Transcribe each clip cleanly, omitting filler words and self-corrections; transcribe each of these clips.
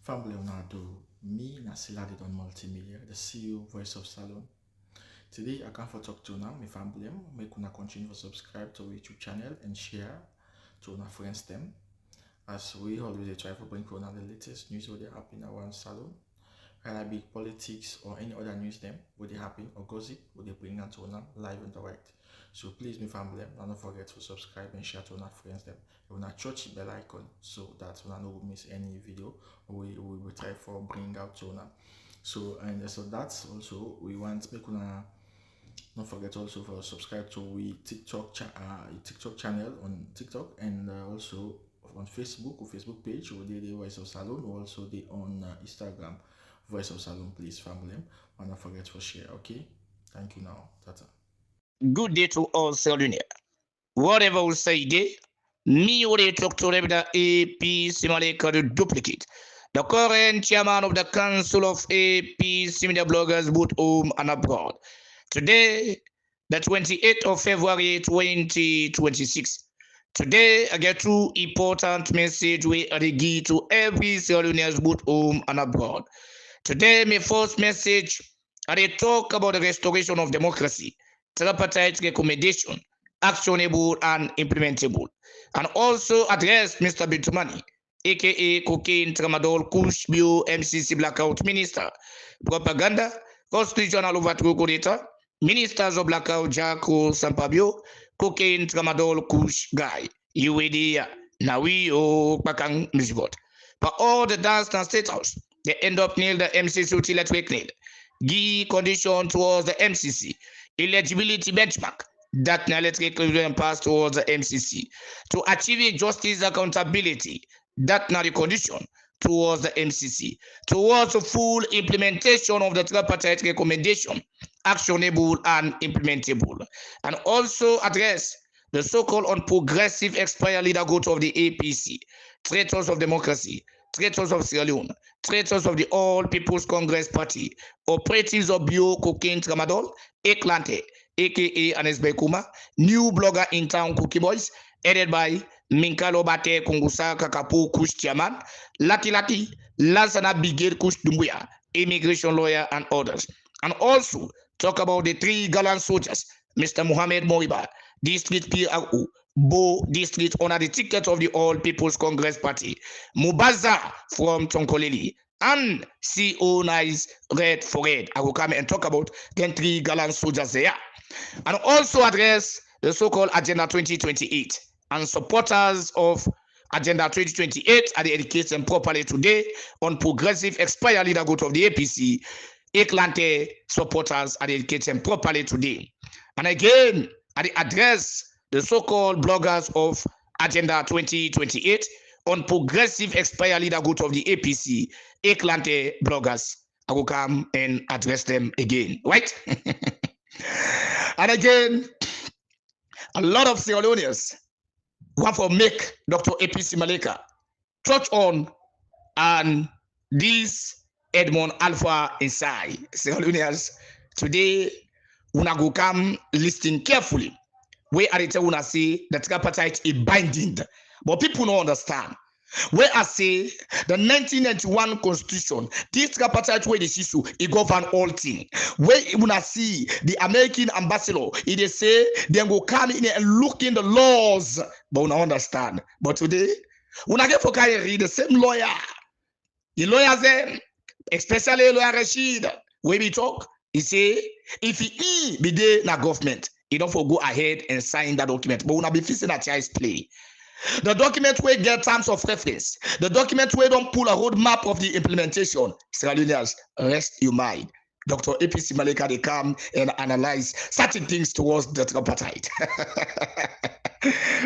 Family Leonardo, me Nasiladi on Multimedia, the CEO Voice of Salone. Today I come for talk to now, my family, make una continue to subscribe to our YouTube channel and share to our friends them. As we always try to bring for the latest news what they happen around Salone, whether it be politics or any other news them, what they happen or gossip, what they bring out to live and direct. So please, my family, don't forget to subscribe and share to our friends them. You wanna touch the bell icon so that you don't miss any video we will try for bring out to now. So that's also we want make una don't forget also for subscribe to we TikTok channel on TikTok and also on Facebook or Facebook page or the Voice of Salone or also the on Instagram Voice of Salone. Please family, and don't forget to share. Okay, thank you now. Tata. Good day to all Salonians. Whatever we say there, me will talk to the APC Malika to duplicate. The current chairman of the Council of APC Media Bloggers both home and abroad. Today, the 28th of February 2026. Today, I get two important messages we are give to every Salonians both home and abroad. Today, my first message, I talk about the restoration of democracy, tripartite recommendation, actionable and implementable, and also address Mr. Bitumani, aka Cocaine Tramadol Kush Bio MCC Blackout Minister, Propaganda, Constitutional Overthrow Coordinator, Ministers of Blackout Jaco Sampabio, Cocaine Tramadol Kush Guy, UAD, Nawi O Pakang Misbot. But all the dance and state house, they end up near the MCC utility nail. Give condition towards the MCC, eligibility benchmark that electric equivalent pass towards the MCC to achieving justice accountability that now the condition towards the MCC towards the full implementation of the tripartite recommendation, actionable and implementable, and also address the so-called unprogressive expired leader goat of the APC, traitors of democracy, traitors of Sierra Leone, traitors of the All People's Congress Party, operatives of Bio Cocaine Tramadol, Eklante, aka Anes Bekuma, new blogger in town Cookie Boys, headed by Minkalo Bate Kungusa Kakapu Kush Chairman, Lati, Lansana Bigel Kush Dumbuya, immigration lawyer, and others. And also talk about the three gallant soldiers, Mr. Mohamed Moriba, District PRO, Bo District under the ticket of the All People's Congress Party, Mubaza from Tonkoleli, and CO Nice Red for Red. I will come and talk about the three gallant soldiers there. And also address the so-called Agenda 2028 and supporters of Agenda 2028 are educated properly today on progressive expired leader goat of the APC. Eklante supporters are educated properly today. And again, I address the so-called bloggers of Agenda 2028 on progressive expired leader goat of the APC, Eklante bloggers. I will come and address them again, right? And again, a lot of Salonians want to make Dr. APC Malika touch on and this Edmond Alpha inside. Salonians, today, una go come listening carefully. Where I tell una say the tripartite is binding, but people don't understand. Where I say the 1991 Constitution, this tripartite way they see it govern all things. Where una see the American ambassador, they say they go come in and look in the laws, but una understand. But today, una get for carry read the same lawyer. The lawyers there, especially lawyer Rashid, where we talk, he say if he be there na government, he don't for go ahead and sign that document. But una be facing a child's play. The document where get terms of reference, the document where don't pull a roadmap of the implementation. Salonians, rest your mind. Dr. APC Malika, they come and analyze certain things towards the tripartite.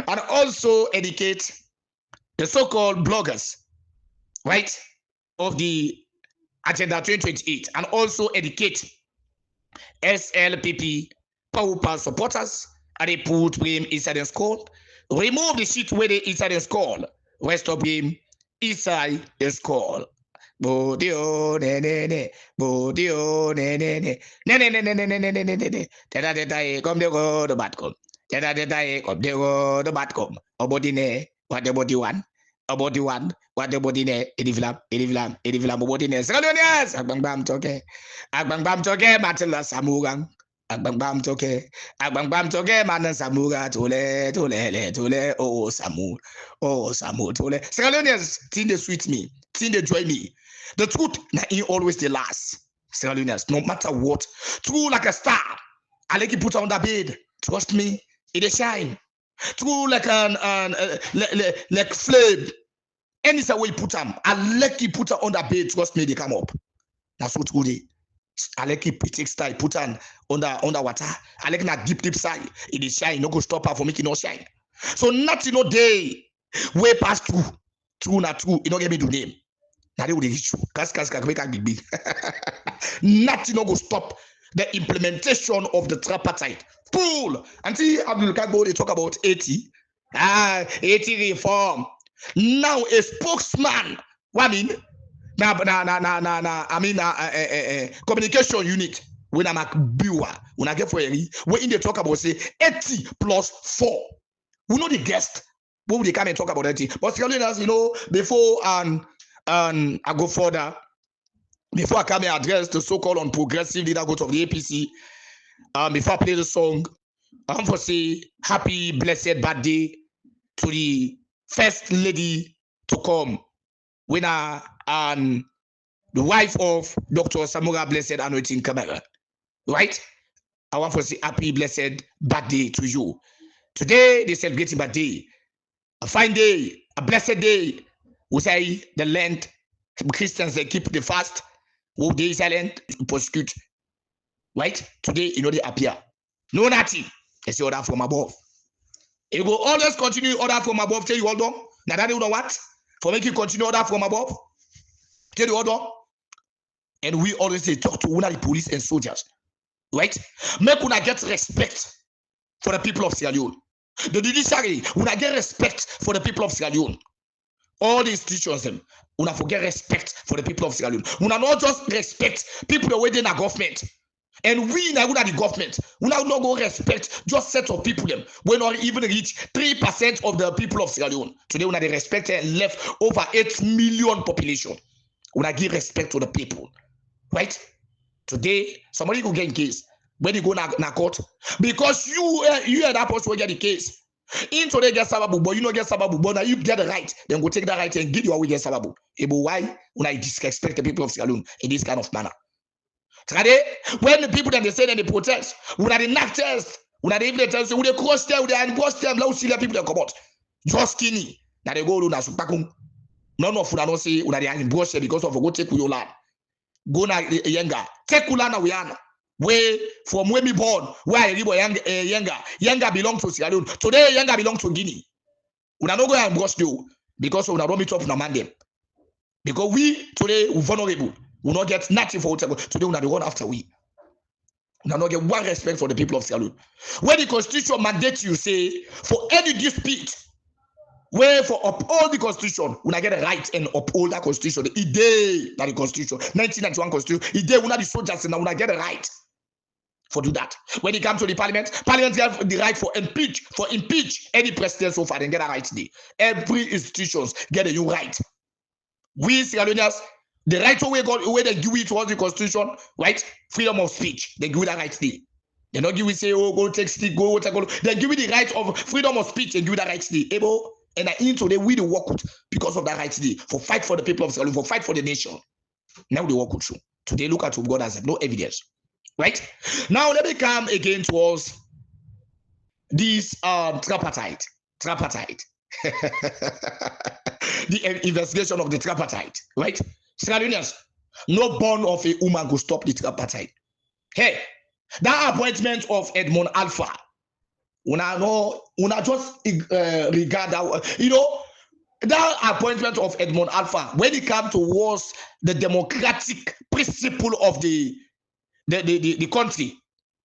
And also educate the so-called bloggers, right, of the Agenda 2028, and also educate SLPP power supporters, and they put blame inside the school. Remove the shit where they inside the skull. Rest of him inside the skull. Bodio ne ne ne. Bodio ne ne ne. Ne ne ne ne ne ne ne ne ne ne. Tada tada come the go the bat come. Tada tada come the go the bat come. Obody ne what the body one. about the one, what the body ne, edivlam, body ne, Salonians, Agbang Bam toke, Matilla Samugang, Agbang Bam toke, Manan Samura, Tole, oh Samu, Tole. Salonians, tin they sweet me, tin they joy me. The truth, na in always the last. Salonians, no matter what, true like a star. I like you put on the bed. Trust me, it is shine. True like like flame. Any way you put them, I like you put her on the bed. Trust me, they come up. That's what true they. I like you put style, put on the water. I like that deep side. It is shine. No go stop her for making no shine. So nothing no day way past true not true. You don't get me to name. Now they will reach you. Kas big. Nothing no go stop the implementation of the tripartite. Full. Until Abdul Kago, they talk about 80. 80 reform. Now a spokesman. What I mean? Communication unit. When I'm a viewer, when I get for any, when they talk about say 80 plus 4. We know the guest. When they come and talk about 80. But you know, before I go further. Before I come and address the so-called on progressive leader of the APC, before I play the song, I want to say happy blessed birthday to the first lady to come, winner and the wife of Dr. Samura Blessed Anointing Camera. Right? I want to say happy blessed birthday to you. Today they celebrating birthday, a fine day, a blessed day. We say the Lent, Christians they keep the fast. Who they silent prosecute, right? Today, you know they appear. No nothing. They say order from above. It will always continue order from above. Tell you all done. Now that you know what? For making continue order from above. Tell you all done. And we always say talk to one the police and soldiers, right? Make una get respect for the people of Sierra Leone. The judiciary, una get respect for the people of Sierra Leone. All the institutions, them, una forget respect for the people of Sierra Leone. Una not just respect people that within the government. And we now the government, we now not go respect just set of people them. We not even reach 3% of the people of Sierra Leone. Today, we not respect and left over 8 million population. We not give respect to the people. Right? Today, somebody go get in case. When you go na court, because you are that person who get the case. Into they get sababu, but you don't get sababu, but now you get the right, then go take that right and give you away get sababu. Ebo why when I disrespect the people of Sierra Leone in this kind of manner? Today, when the people that they say that they protest, when they not test, when they even tell, when they cross them, when they cross them, now see the people that come out. Just skinny. Now they go to Nasupakum. None of them don't say when they are in Brussels because of go take your land. Go na Yenga. Take Kulana Wiana. Where from where me born, where I live, Yenga belongs to Sierra Leone. Today, Yenga belongs to Guinea. We are not going to brush you because we are not meet up na mandem. Because we today we vulnerable. We not get nothing for today. We are the one after we. We not get one respect for the people of Sierra Leone. When the constitution mandates you say for any dispute, where for uphold the constitution, we not get a right and uphold that constitution. The day that the constitution, 1991 constitution, the day we not the soldiers and we not get a right. For do that. When it comes to the parliament have the right for impeach any president so far and get a right today. Every institutions get a new right. We Sierra Leoneans, the right away they give it towards the constitution, right? Freedom of speech. They give it a right today. They not give it say, oh, go take stick, go. They give it the right of freedom of speech and give it a right today. Able and into they we the work with because of that right today. For fight for the people of Sierra Leone, for fight for the nation. Now they work with you. Today look at what God has no evidence. Right? Now let me come again towards this tripartite. The investigation of the tripartite. Right? Sierra Leoneans, no born of a woman could stop the tripartite. Hey, that appointment of Edmond Alpha, una just regard that, you know, that appointment of Edmond Alpha, when it comes towards the democratic principle of the country,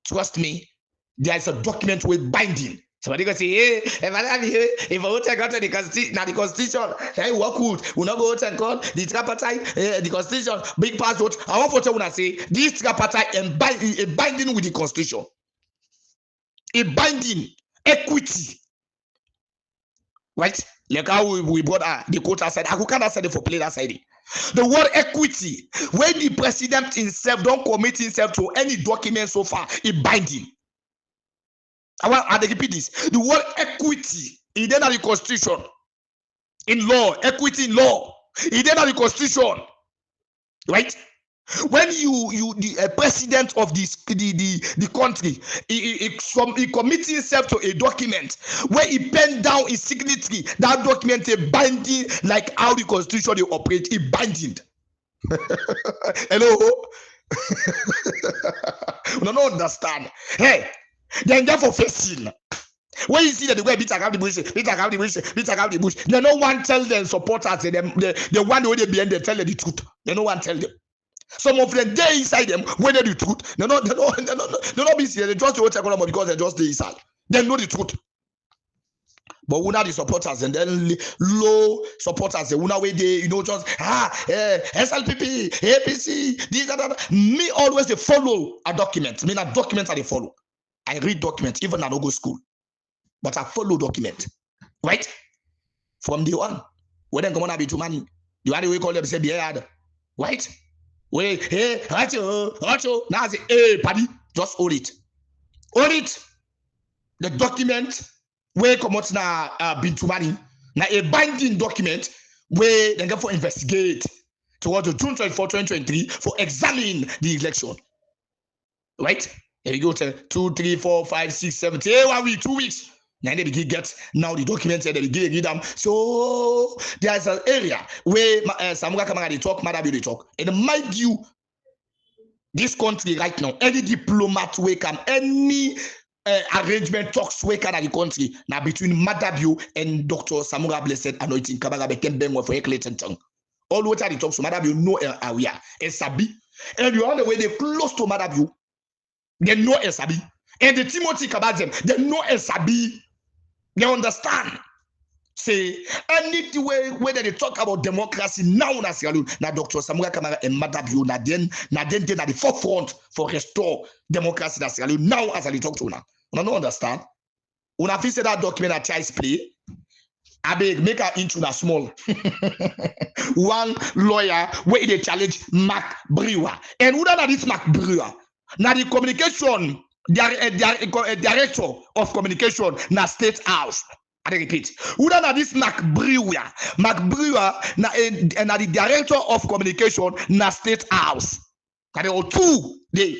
trust me, there is a document with binding. Somebody can say, hey, if I want to go to the constitution, hey, work with, we not go to call the tripartite, the constitution, big password. I want to tell you, say, this tripartite a binding with the constitution. A binding equity. Right? Like how we brought the quota side. I can't say for play that side. The word equity, when the president himself don't commit himself to any document so far, it binding. I repeat this. The word equity, it then the constitution. In law, equity in law, it then the constitution. Right? When the president of the country, he commits himself to a document where he pen down his signature, that document is binding, like how the constitution they operate, it binding. Hello? We don't understand. Hey, then therefore facing. When you see that the way beat around the bush, they no one tell them supporters, the one who they behind, they tell them the truth. They no one tell them. Some of them they inside them when they the truth. They not be serious. They trust the whole technology because they just the inside. They know the truth. But we not the supporters and then low supporters. They where they just SLPP, APC, this and that. Me always they follow a document. Me not document I they follow. I read documents even I don't go school, but I follow document. Right from the one when they come on be too money. The one we call them say the other. Right. Wait, hey, Hacho. Now I say, hey, paddy, just hold it. Hold it. The document where come out now Bintumani. Now a binding document where they go for investigate towards the June 24, 2023 for examining the election. Right? There you go to 2, 3, 4, 5, 6, 7, 8 1 week, 2 weeks. Now they begin get now the documents they begin read them. So there's an area where Samura Kamara they talk, Madabi they talk. And mind you, this country right now, any diplomat way can, any arrangement talks way can at the country now between Madabi and Dr. Samura Blessed Anointing Kabara Bekemben for a Clayton tongue. All what are the talks to Madabi know area and Sabi, and you on the way they close to Madabi, they know Sabi, and the Timothy Kabazem, they know Sabi. They understand. Say any way whether they talk about democracy now na Dr. Samura Kamara and Madabi na then at the forefront for restore democracy na now as I talk to una. Una no understand. Una feel say that document at child's play. I beg make her into na small. One lawyer where they challenge Mark Brewer. And who that is Mark Brewer? Now the communication director of communication na State House. I repeat. Who that this Mark Brewer na the director of communication na State House. There are 2 days.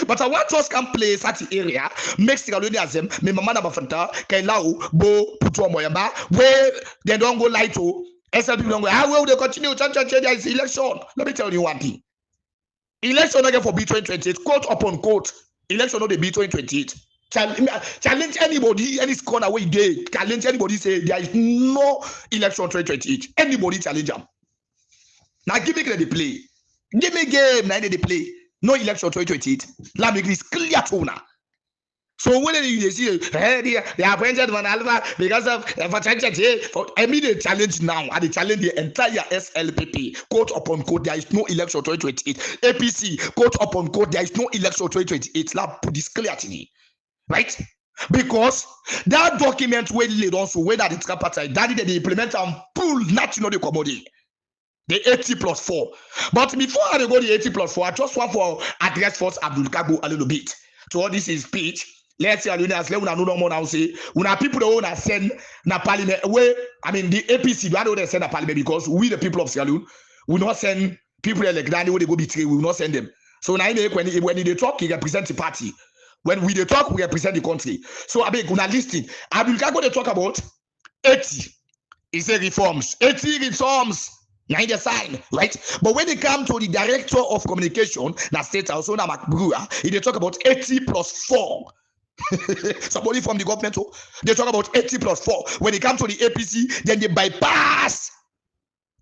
But I want us can play such area, make them, me mama na bafanta, kay lao, bo, putu moyamba, where they don't go lie to, SLPP don't go, how will they continue change this election? Let me tell you one thing. Election again for B2028, quote upon quote. Election not the B2028. Challenge anybody, any corner where they challenge anybody, say there is no election 2028. Anybody challenge them. Now give me the play. Give me game, now they play. No election 2028. Let me this clear to now. So when you see they appointed one Alpha because of immediate challenge now, and they challenge the entire SLPP, quote upon quote, there is no election 2028. APC, quote upon quote, there is no election 2028. Now put this clear to me. Right? Because that document where they also where that the Tripite that they implement and pull national commodity. The 80+4. But before I go the 80+4, I just want for address first Abdul Kabo a little bit. So all this is speech. Let's say as let una no more now say una people that wanna send na parliament where I mean the APC do not send na parliament because we the people of Sierra Leone will not send people like that where they go betray, we will not send them. So now when they talk, he represent the party. When we they talk, we represent the country. So I beg una listen. Abdul Kabo they talk about 80. He say reforms. 80 reforms. Now the sign, right? But when they come to the director of communication, na State House, na Mark Brewer, they talk about 80+4. Somebody from the government, they talk about 80+4. When they come to the APC, then they bypass,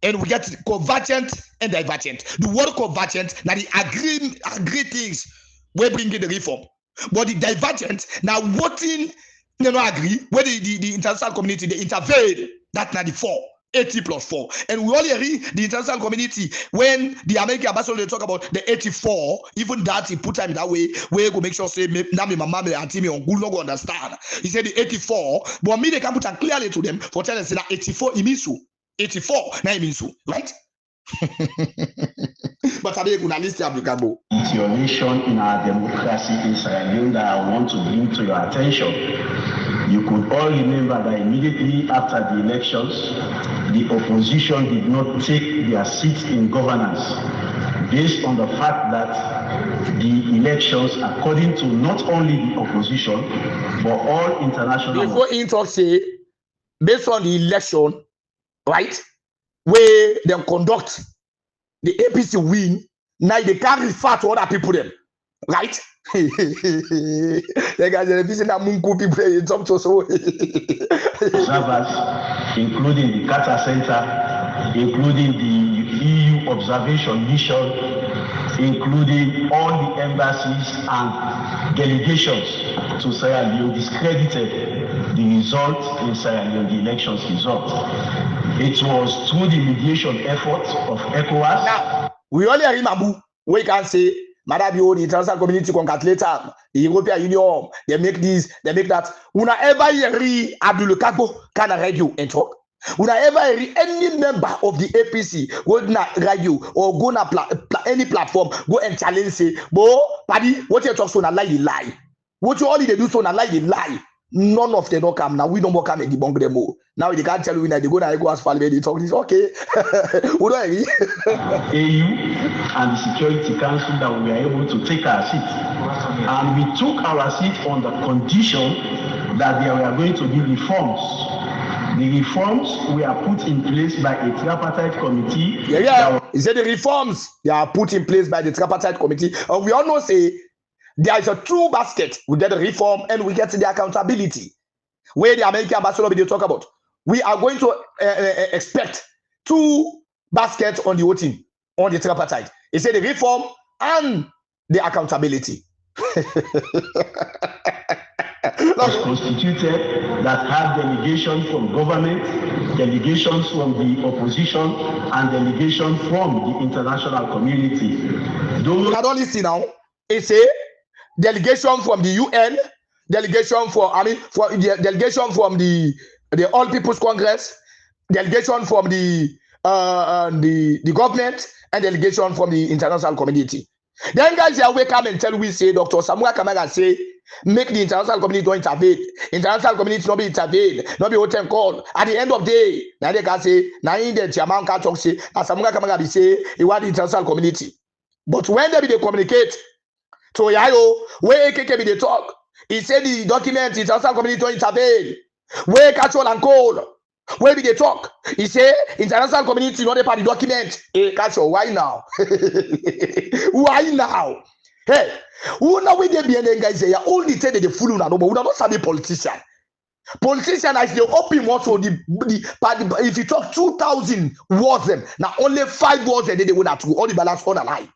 and we get convergent and divergent. The word convergent, now the agree things, we bring in the reform. But the divergent, now voting, they don't agree. Where the international community they intervene, that's not the 4. 80 plus 4. And we only read the international community when the American ambassador they talk about the 84, even that he put time that way, where you go make sure say now my mama and auntie me on good not go understand. He said the 84, but me they can put it clearly to them for telling us that 84 it means so. 84 now it means so, right? But today we list applicable. It's your nation in our democracy in Sierra Leone that I want to bring to your attention. You could all remember that immediately after the elections, the opposition did not take their seats in governance based on the fact that the elections, according to not only the opposition, but all international... Before in talk say, based on the election, right, where they conduct, the APC win, now they can't refer to other people them, right? The guys are visiting that Mungu people talk to so. Observers, including the Qatar Center, including the EU observation mission, including all the embassies and delegations to Sierra Leone, discredited the result in Sierra Leone, the elections result. It was through the mediation effort of ECOWAS. Now, we only remember, we can say, Madam, the international community congratulate them, the European Union, they make this, they make that. Una ever hear Abdul Kagbo can radio and talk? Una ever hear any member of the APC go na radio or go na any platform, go and challenge say, bo, paddy, what you talk so na lie. What you only they do so na lie. None of them don't come now. We don't more come and debunk them more. Now they can't tell you that they go to ECOWAS parliament. They talk this okay. AU and the Security Council that we are able to take our seat, and we took our seat on the condition that there were going to be reforms. The reforms were put in place by a tripartite committee. He said the reforms they are put in place by the tripartite committee. And we all know say there is a true basket. We get the reform and we get the accountability. Where the American ambassador they talk about, we are going to expect 2 baskets on the voting on the tripartite. He said the reform and the accountability. Was constituted that had delegations from government, delegations from the opposition, and delegations from the international community. Those I don't listen now. It's a delegation from the UN, delegation for delegation from the All People's Congress, delegation from the government, and delegation from the international community. Then guys here we come and tell we say Dr. Samuel Kamara say make the international community don't intervene. International community not be intervene, not be hotel call. At the end of the day, now they can say now in the Chairman can talk say Samuel Kamara be say he want the international community. But when they communicate to Yayo, where AKK be they talk, he said the document international community don't intervene. Where Casual and Cold, where be they talk? He say international community not a part of the document. Hey, Casual, why now? Why now? Hey, who know where they be and guys say only tell the fool no, but we don't have a politician. Politician as they open what so the if you talk 2,000 words them, now only 5 words and they will not all the balance on a line.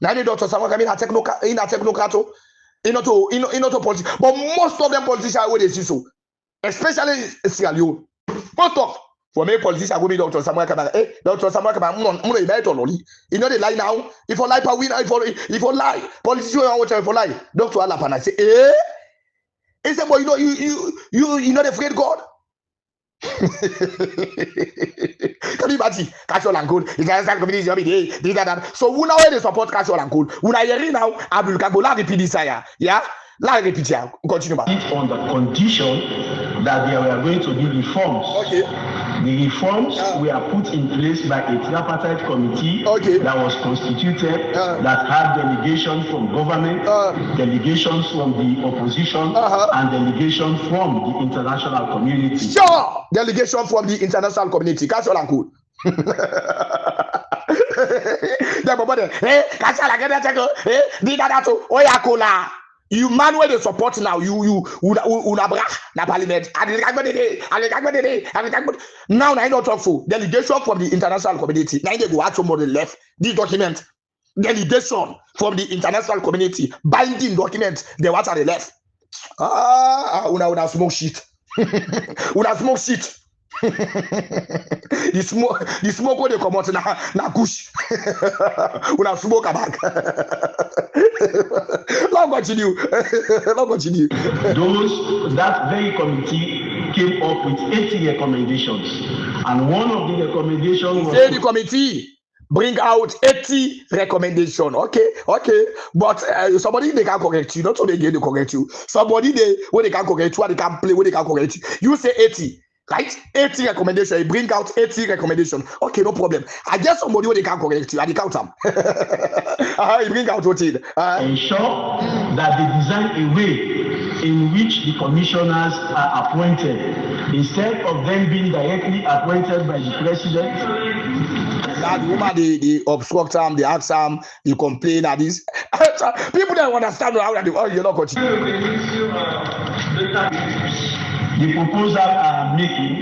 Now the Dr. Samuel come in a technocrato, in auto politics, but most of them politicians where they see so, especially Sierra Leone. Most of for me politicians go be Dr. Samuel Kamara. Hey, Dr. Samuel Kamara, you know they lie now. If you lie per win, if you lie, politicians want to if you lie. Dr. Alapana say, he said, but you not afraid God. Can you imagine? Casual and Cool. International community job day, this that. So we now they support Casual and Cool. We now hearing now Abdul Kagola repeat this yeah. La repeat here. Continue. On the condition that there were going to be reforms. Okay. The reforms were put in place by a tripartite committee that was constituted that had delegations from government, delegations from the opposition, and delegations from the international community. Sure, delegation from the international community. Casual and Cool. You man where they support now, you unabra na parliament. Now I don't talk for delegation from the international community. Now they go out from the left. This document, delegation from the international community, binding document, they watch at the left. Una smoke shit. Una smoke shit. The smoke when they come out na kush. Una smoke back. Long continue. That very committee came up with 80 recommendations, and one of the recommendations was the committee bring out 80 recommendation. Okay. But somebody they can correct you, not so they get to correct you. Somebody they when they can correct you, they can play when they can correct you. You say 80. Right? 80 recommendation. You bring out 80 recommendation. Okay, no problem. I guess somebody where they can correct you. I can count them. You bring out what it. Ensure that they design a way in which the commissioners are appointed instead of them being directly appointed by the president. Now the woman they obstruct them, they ask them, they complain at this. People don't understand how they you're not continuing. The proposal I'm making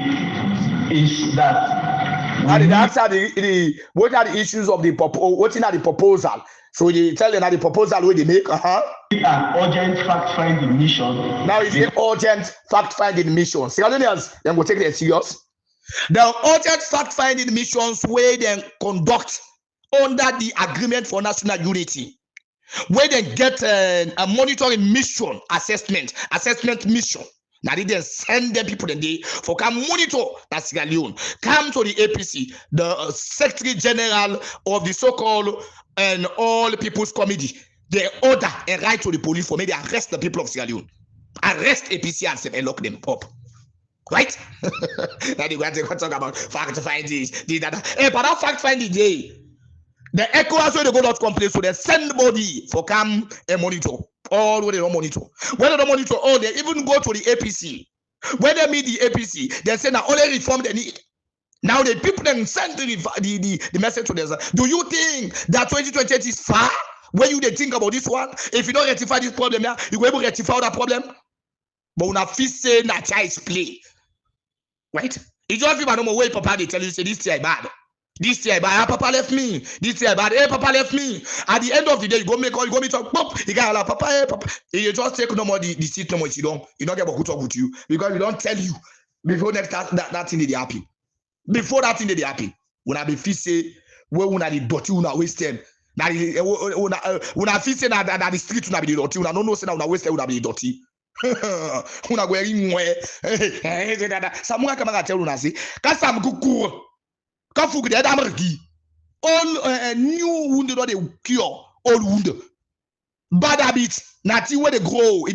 is that what are the issues of the what's in the proposal? So they tell them that the proposal where they make an urgent fact-finding mission. Now it's an urgent fact-finding mission. Sierra then go take it serious. The urgent fact-finding missions where they conduct under the agreement for national unity, where they get a monitoring mission assessment mission. Now they then send them people then they for come monitor that Sierra Leone. Come to the APC, the Secretary General of the so-called and all people's committee. They order and write to the police for me to arrest the people of Sierra Leone. Arrest APC and lock them up. Right? Now they want to talk about fact finding that. Hey, but that fact finding day, the ECOWAS where they go not complain, so they send body for come and monitor. All where they don't monitor. When they don't monitor, all they even go to the APC. When they meet the APC, they say now only reform they need. Now the people then send the message to them. Do you think that 2028 is far? When you they think about this one, if you don't rectify this problem, you will able to rectify that problem. But when I feel say na child's play, right? It's just people no more way Papa they tell you say this year bad. This year bad. Papa left me. This year bad. Hey, Papa left me. At the end of the day, you go make all you go meet up. Pop. The guy like Papa. Hey, Papa. You just take no more the seat no more. You don't get about who talk with you because we don't tell you before next that thing they happen. Before that thing they happen, when I be feel say where una the dirty una waste them. Now una feel say na the street una be the dirty. Una no know say na una waste una be the dirty. Una go in where Samuel kama tell una say kasam kukur kafu de damargi all new wound don't they cure old wound bad habits na ti where they grow it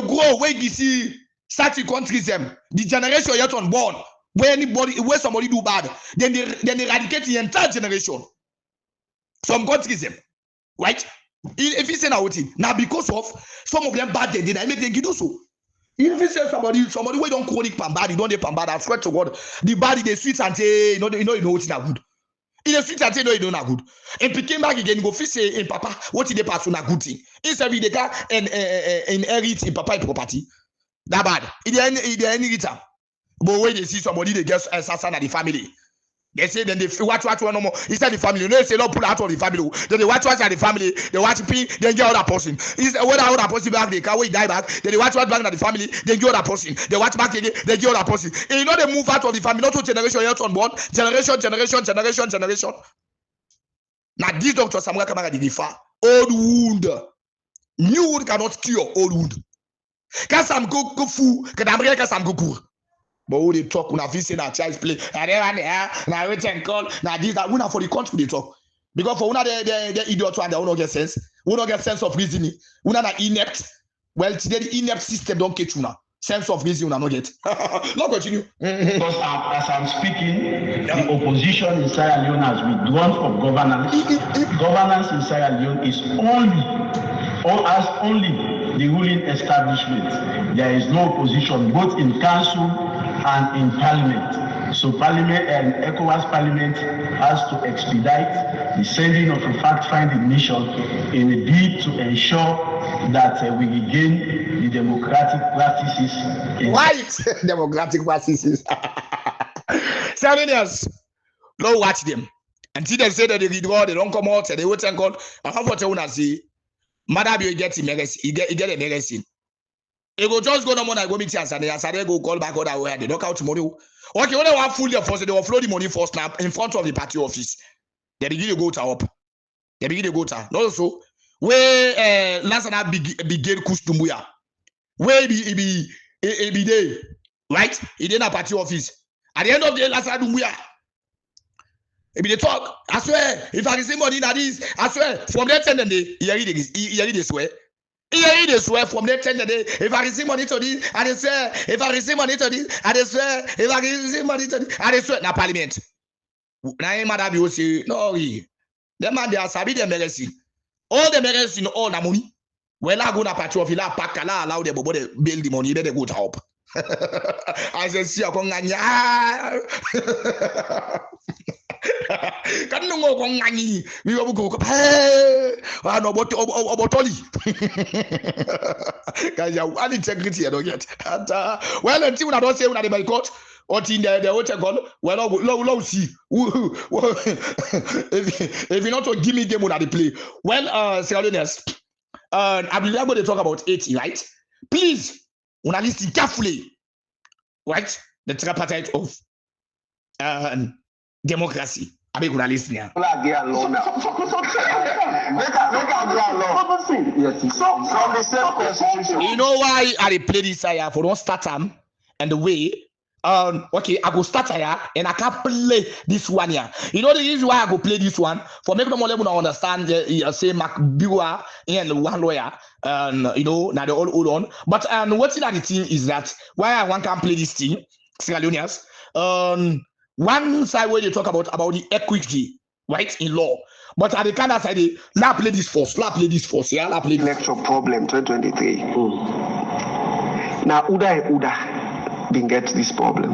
grow where you see certain countries them the generation yet unborn where somebody do bad then they eradicate the entire generation. Some countries them right. If you say now because of some of them bad, they make them do so. If you say somebody who don't chronic pambadi, don't they pambadi, I swear to God, the body they sweet and say, you know it's not good. In the sweet and say, no, it's not good. And picking back again, go fish say, in Papa, what is the part of good thing? Instead, they can inherit in Papa property. That bad. It any return. But when they see somebody, they get assassin at the family. They say then they watch no more. Inside the family, they say not pull out of the family. Then they watch at the family, they watch P, then get other person. Is when other person back, they can't wait die back. Then they watch back at the family, then get other person. They watch back again, they get other person. And you know they move out of the family, not to generation yet on board. Generation. Now this doctor Samuel Kamara did differ. Old wound. New wound cannot cure old wound. Kasam go fu, kadamre kasam go kur. But who they talk, when I feel say that child's play, now we can call, now this, that, we not for the country they talk. Because for one the idiots and they will not get sense. We don't get sense of reasoning. We not inept. Well, today the inept system don't catch you now. Sense of reason we not get. Not continue. Because as I'm speaking, the opposition in Sierra Leone has withdrawn from governance. Governance in Sierra Leone is only the ruling establishment. There is no opposition both in council and in parliament. So parliament and ECOWAS parliament has to expedite the sending of a fact-finding mission in a bid to ensure that we regain the democratic practices. Right, democratic practices. 7 years. Don't watch them. Until they say that they withdraw, they don't come out, and they will thank God. I have what I want to say. Madam, you get a medicine. It go just go no more. I go meet and they go call back other way. They knock out money. Okay, when they want full their force, they will flow the money first now in front of the party office. They begin to go to up. They begin to go to. Also, where last night begin kustumbuya. Where be day, right? He didn't have party office. At the end of the day, last night dumbuya. If they talk, I swear, if I receive money that is, I swear, from that time day, he swear. He swear from that time day, if I receive money to this, I swear, if I receive money to this, I swear, if I receive money to this, I swear, na parliament. Now, madam, you say, no, them man, they are sabi the mercy. All the mercy, all the money. When I go to party of Ila Pakala, allow them to build the money, they go to help. I say, see, I'm going kan no ko ngani we go no botoli guys ya one integrity don't get well until we don't say we na the boycott or in the hotel gone well low see if you not to give me game on the play well Salonians I believe I'm going to talk about 80 right please una listen carefully right the tripartite of democracy. I mean, good listening. You know why I play this here for don't start them and the way. Okay, I go start here and I can't play this one here. You know the reason why I go play this one for make them all understand. Say Mac Biwa and one lawyer, and you know now they all hold on. But what's the thing is that why I want to play this thing, Sierra Leoneans. One side where they talk about the equity, right, in law. But at the kind of side, let's play this force, yeah, let's play this. Electoral problem 2023. Now, Uda didn't get this problem.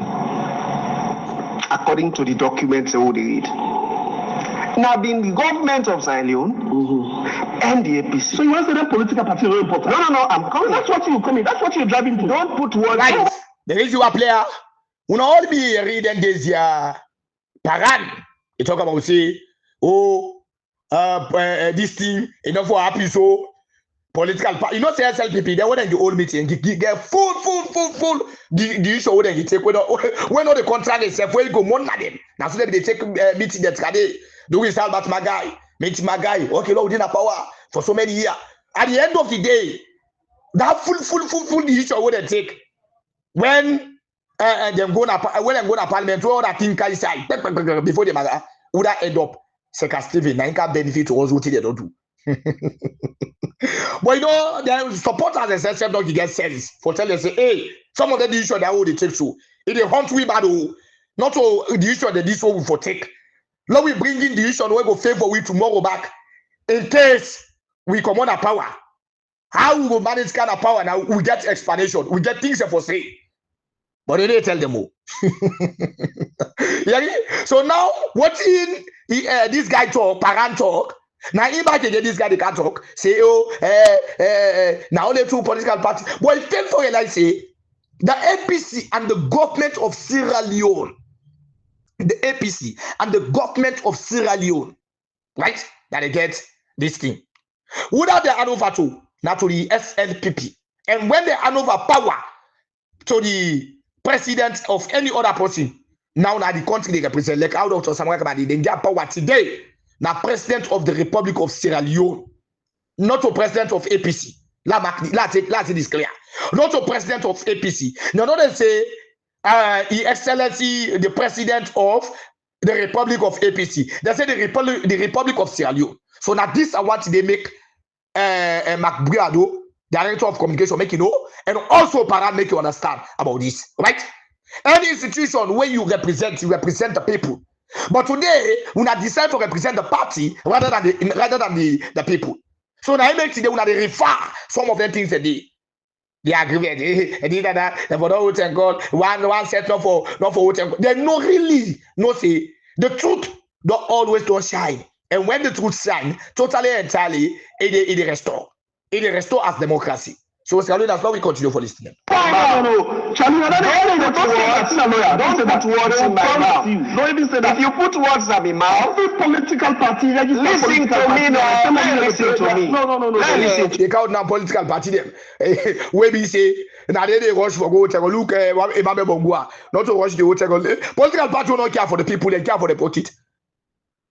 According to the documents they read. Now, the government of Sierra Leone and the APC. So you want to say that political party is very important? No, I'm coming. That's what you're coming. That's what you're driving to. Don't put words. Right. There is your player. We all be reading this year. Paran. You talk about say, this thing enough for happy so political party. You know, say SLPP. They went in the old meeting. Get full. The issue where they take when all the contract is where you go more than them. Now so they take meeting that today. Do we sell about my guy? Meet my guy. Okay, Lord, in a power for so many years. At the end of the day, that full the issue where they take when. Them go na when them go na parliament all that thing carry side before they would end up Secretary Stephen na can benefit to us what they don't do. But you know the supporters and self don't get sense for tell you say hey some of the issue that will they take so if they hunt we bad not to the issue that this one will for take now we bring in the issue we go favor we tomorrow back in case we come on a power how we will manage kind of power now we get explanation we get things for say. But they didn't tell them all. So now, what in this guy talk, Paran talk, now he back again, this guy they can't talk, say, now only two political parties. But if you realize, say, the APC and the government of Sierra Leone, right, that they get this thing. Without the hand over to, now to the SLPP. And when they hand over power to the president of any other person, now the country they represent, like out of some they get power today. Now president of the Republic of Sierra Leone, not a president of APC. Let's this clear. Not a president of APC. No, they say His Excellency the president of the Republic of APC. They say the Republic of Sierra Leone. So now this I want they make Macbriado, Director of Communication, make you know, and also Paran make you understand about this, right? Any institution where you represent the people. But today, we have decided to represent the party rather than the people. So now it makes today we have to refer some of the things that they agree with. They for not vote and God, one set not for vote and God. They no really no say the truth don't shine. And when the truth shine, totally entirely, it restore. It restore as democracy. So Sierra Leone, as long as we continue for listening. No. Charlie, don't put words in my mouth. Don't even say that. If you put words in my mouth, every political party listen to me now. Listen to me. No. They count now political party them. Where we say now they rush for go take a look. Emmanuel Bongua not to rush the hotel. Political party will not care for the people. They care for the pocket.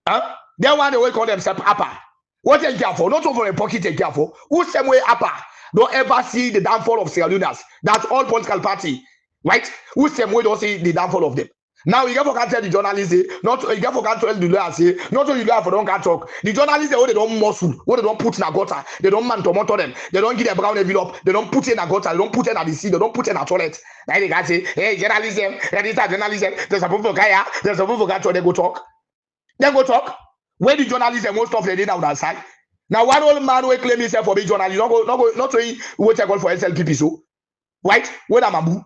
Huh? They want to call themselves upper. What they care for? Not over the pocket. They care for. Who's same way upper? Don't ever see the downfall of Sierra Leoneans. That's all political party, right? Who same way don't see the downfall of them. Now you can't tell the journalists, not you can't tell the lawyers, not only lawyers for don't can't talk. The journalists they don't muscle, what they don't put in a gutter, they don't man to monitor them, they don't give a brown envelope, they don't put in a gutter, they don't put in a DC, they don't put in a toilet. Now they can say, hey, journalism, register journalism, there's a proof of Gaia, there's a proof of Gaia, they go talk. They go talk. Where the journalists most of the day now that side. Now one old man will claim himself for being journalist, not saying what I call for SLPP, so right? When I'm a boo.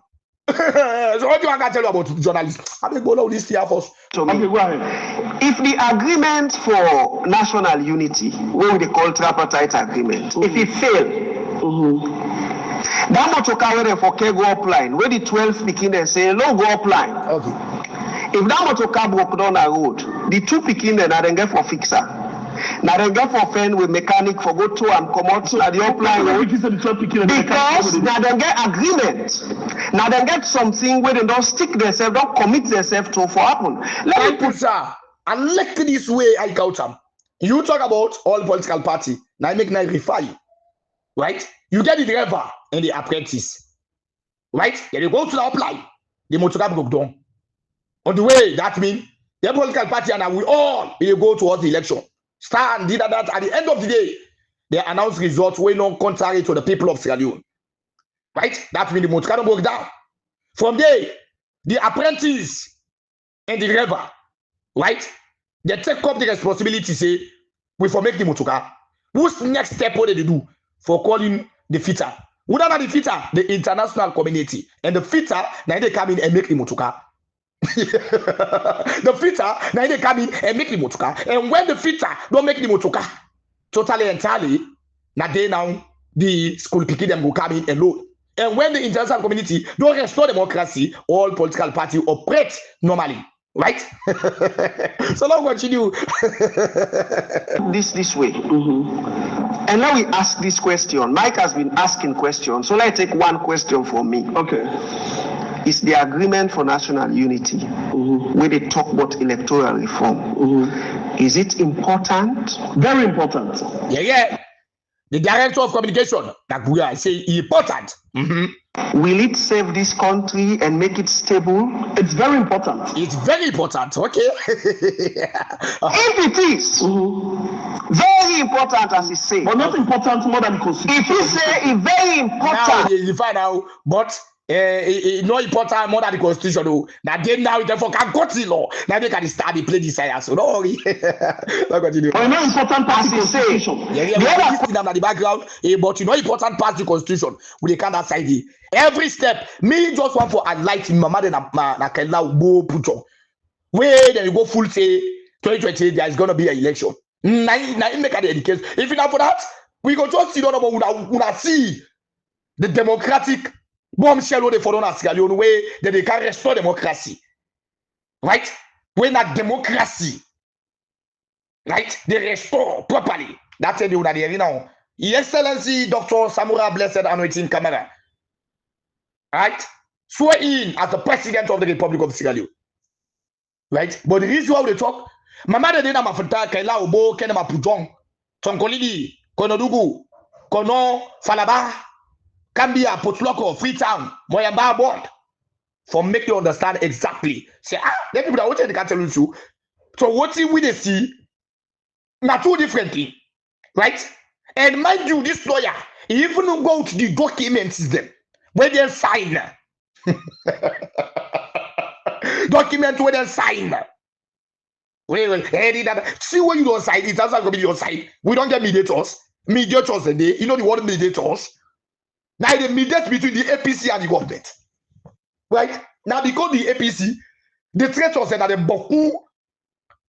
So what do you want to tell you about journalists? I mean, go now this year first. If the agreement for national unity, what they call tripartite agreement, if it fail, that much okay for go upline, where the 12 begin and say no go upline. Okay. If that much okay broke down a road, the 2 begin and I then get for fixer. Now they get for friend with mechanic for go to and come out at the upline road because now they get agreement. Now they get something where they don't stick themselves, don't commit themselves to for happen. Let me put sir, and let this way I count them. You talk about all political party. Now I make nice refer you, right? You get the driver and the apprentice, right? Then you go to the upline, the motor broke down. On the way, that means the political party and we all will go towards the election. Stand, did that. At the end of the day, they announce results way non contrary to the people of Sierra Leone. Right? That means the motor broke down. From there, the apprentice and the driver, right? They take up the responsibility, say, we for make the motor. Who's next step what they do for calling the fitter? Who don't the fitter? The international community. And the fitter, now they come in and make the motor. The fitter, now they come in and make the motor. And when the fitter don't make the motor totally entirely, now the school picking them will come in and load. And when the international community don't restore democracy, all political parties operate normally. Right? So now continue. this way. And now we ask this question. Mike has been asking questions. So let's take one question for me. Okay. Is the agreement for national unity where they talk about electoral reform? Is it important? Very important. Yeah. The director of communication, that we are saying important. Will it save this country and make it stable? It's very important. It's very important. Okay. If it is very important, as he says, But not important more than constitution. if he say it's very important, Now you find out, but it's not important more than the constitution. Though. Now they now therefore can cut the law. Now they can start the play this side. So don't worry. Continue. But not important part the constitution. Yeah, we are them at the background, but you know important part the constitution. We can't side it. Every step, me just want for enlighten my mother na kella bo puto. Where then you go full say 2028 there is gonna be an election. Now make the education. If you not for that, we go just sit down about una see the democratic bombshell they follow on Sierra Leone way that they can restore democracy. Right? When that democracy, right, they restore properly. That's the one they now. His Excellency Dr. Samura Blessed Anointing Camera. Right? Swear in as the President of the Republic of Sierra Leone. Right? But the reason why they talk, Mama de Dena Mafuta, Kaila Obo, Kenema Pujong, Tonkolidi, Konodugu, Kono, Falaba, Kambia, Potloko, Freetown, Moyamba board. For make you understand exactly. Say, let people that watch the can't tell you. So what we they see, not two different things. Right? And mind you, this lawyer, he even go to the documents them where they sign. Document where they sign. Wait, see where you don't sign, it's also going to be your side. We don't get mediators. Mediators a day. You know the word mediators? Now they mediate between the APC and the government. Right? Now because the APC, the traitors and the Boku,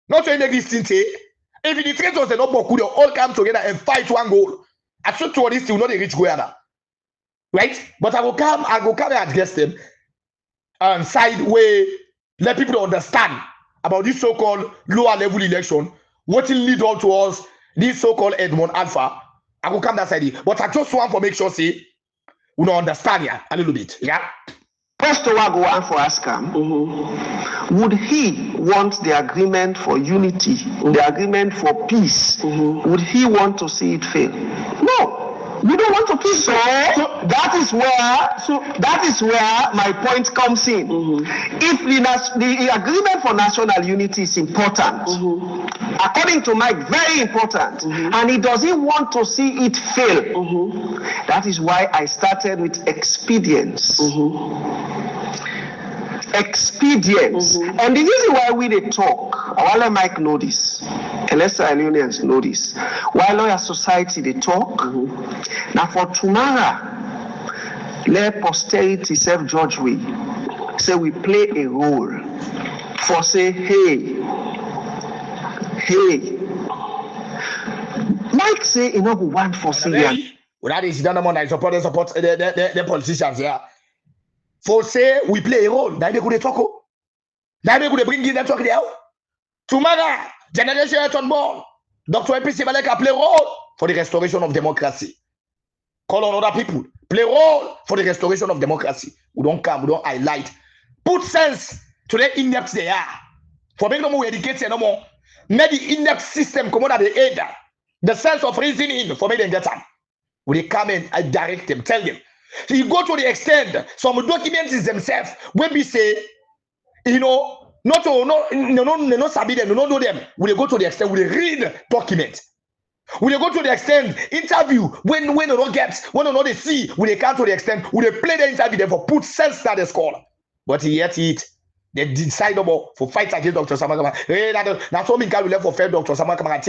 not to any distance. If the traitors are not Boku, they all come together and fight one goal. I said to this, you know they reach Guyana. right? But I go come and address them and side way, let people understand about this so-called lower level election, what will lead on to us, this so-called Edmond Alpha. I will come that side. But I just want to make sure, see, we don't understand here a little bit. Yeah. First of all, go on for Askam. Would he want the agreement for unity, the agreement for peace? Would he want to see it fail? No. We don't want to peace. So that is where my point comes in. If the agreement for national unity is important, according to Mike, very important, and he doesn't want to see it fail, that is why I started with expedience. Expedience. And the reason why we they talk, I want let Mike know this, and let's Sierra know this. Why lawyer society they talk, now for tomorrow, let posterity self-judge we. Say we play a role for say, hey. Mike say, you know, one for Syria. Well, that is done among support the politicians here. For say we play a role. Now they could talk. Now they could bring in that talk there. Tomorrow, generation on board. Dr. APC Malika play a role for the restoration of democracy. Call on other people. Play a role for the restoration of democracy. We don't come, we don't highlight. Put sense to the inept they are. For make no more educated no more. Make the inept system come out of the aid. The sense of reasoning for make them get time. We come in and direct them, tell them. So you go to the extent, some documents themselves, when we say, you know, not sabi them, no know them. We go to the extent, we read document. We go to the extent, interview, when they don't get, when they don't see, we come to the extent, we play the interview, they for put sense that they score. But yet they decide for fight against Dr. Samakama. That's what we left for fair Dr. Samakama.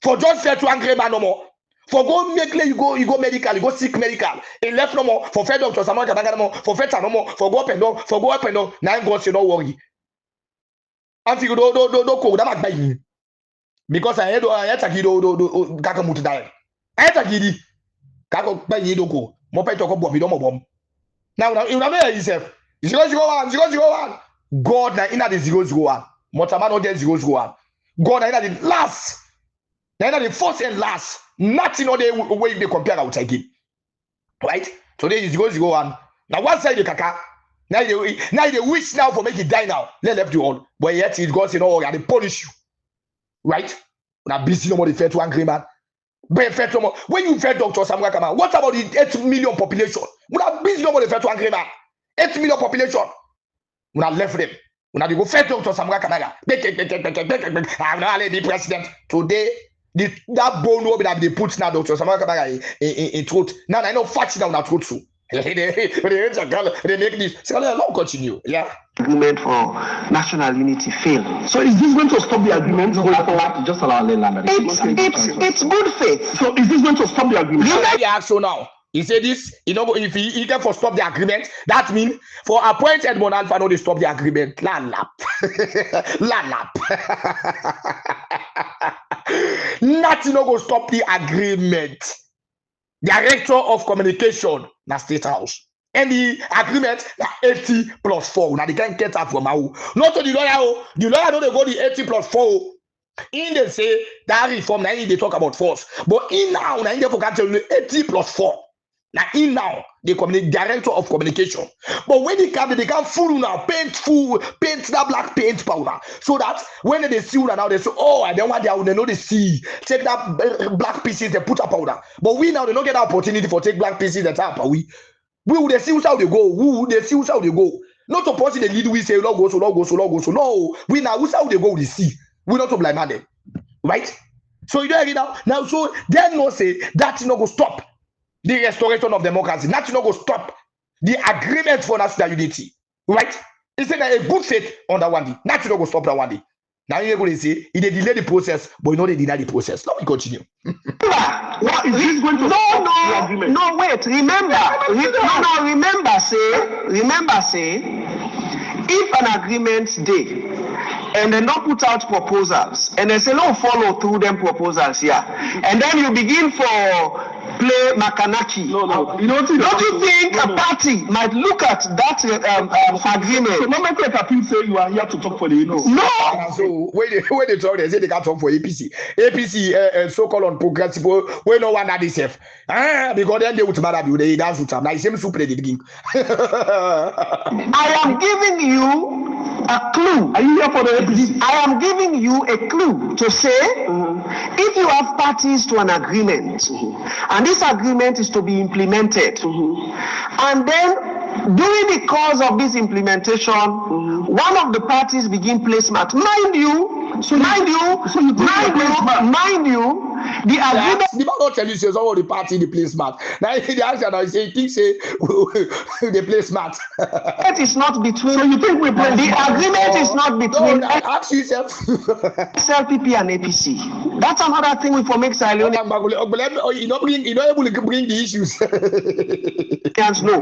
For just fair to angry man no more. For go medical, you go medical, you go sick medical. It left no more. For fair Dr. Samakama no more. For fair no more. For go up and down. For go up and down. Now God say don't worry. And you don't go that might buy me. Because I had do kakamutu die. I had gidi. Kako buy you don't go. Mo pay to go bomb. You don't bomb. Now you know yourself. 0-0-1. God na ina the 0-0-1. Motama no get 0-0-1. God na ina the last. Na ina the first and last. Nothing on the way they compare out again. Right? Today is 0-0-1. Now one side the kaka. Now they wish now for make it die now. Let left you all. But yet it goes in all and they punish you. Right? Now busy no more the fair to angry man. But fair to more. When you fair Dr. Samuel Kama, what about the 8 million population? We are busy no more the fair to angry man. 8 million population. We are left them. We are go fair Dr. Samuel Kama. I'm not the president. Today, that bone will be put now Dr. Samuel Kama in truth. Now I know facts now not truth too. They make this. So long continue. Yeah. Agreement for national unity fail. So is this going to stop the agreement? Just allow it's good faith. So is this going to stop the agreement? So now he said this, you know, if he can for stop the agreement, that means for appoint Edmond Alpha, no, they stop the agreement. La lap. Nothing no go stop the agreement. Director of communication, na State House. And the agreement, 80+4. Now they can't get that from now. Not to the lawyer. The lawyer don't go the 80+4. In they say that reform, now they talk about force. But in now, they forget to 80+4. Now in now, they director of communication. But when they come, they can full now, paint that black paint powder. So that when they see you now, they say, oh, I don't want they know they see. Take that black pieces, they put a powder. But we now, they don't get the opportunity for take black pieces that up. We would see how they go. We would see how they go. Not to possibly the lead we say, no go. No, we now how they go, we see. We not to blame them. Right? So you don't know now. So then no say that's not go stop the restoration of democracy. That's not go stop the agreement for national unity. Right? It's a good faith on that one day. That's not go stop that one day. Now you're going to say they delay the process, but you know they deny the process. Let me continue. What is this going to stop the agreement? No, wait. Remember, say, if an agreement day and then don't put out proposals and they say no follow through them proposals here, and then you begin for play Makanaki. No. Don't you think a party might look at that agreement? So no matter if appeal say you are here to talk for the APC. No. So when they talk, they say they can't talk for APC. APC so-called on progressive. We no one that is safe. Because then they would matter you. They dance with them. Like same super the beginning. I am giving you a clue. Are you here for the APC? I am giving you a clue to say if you have parties to an agreement and this agreement is to be implemented and then during the course of this implementation one of the parties begin placement, mind you, the agreement. The man not tell you say some of the party the play smart. Now the answer now is say he thinks say they play smart. It is not between. So you think we play the smart? agreement is not between No, ask yourself. SLPP and APC. That's another thing we for make Sierra Leone. You not able to bring the issues. Can't know.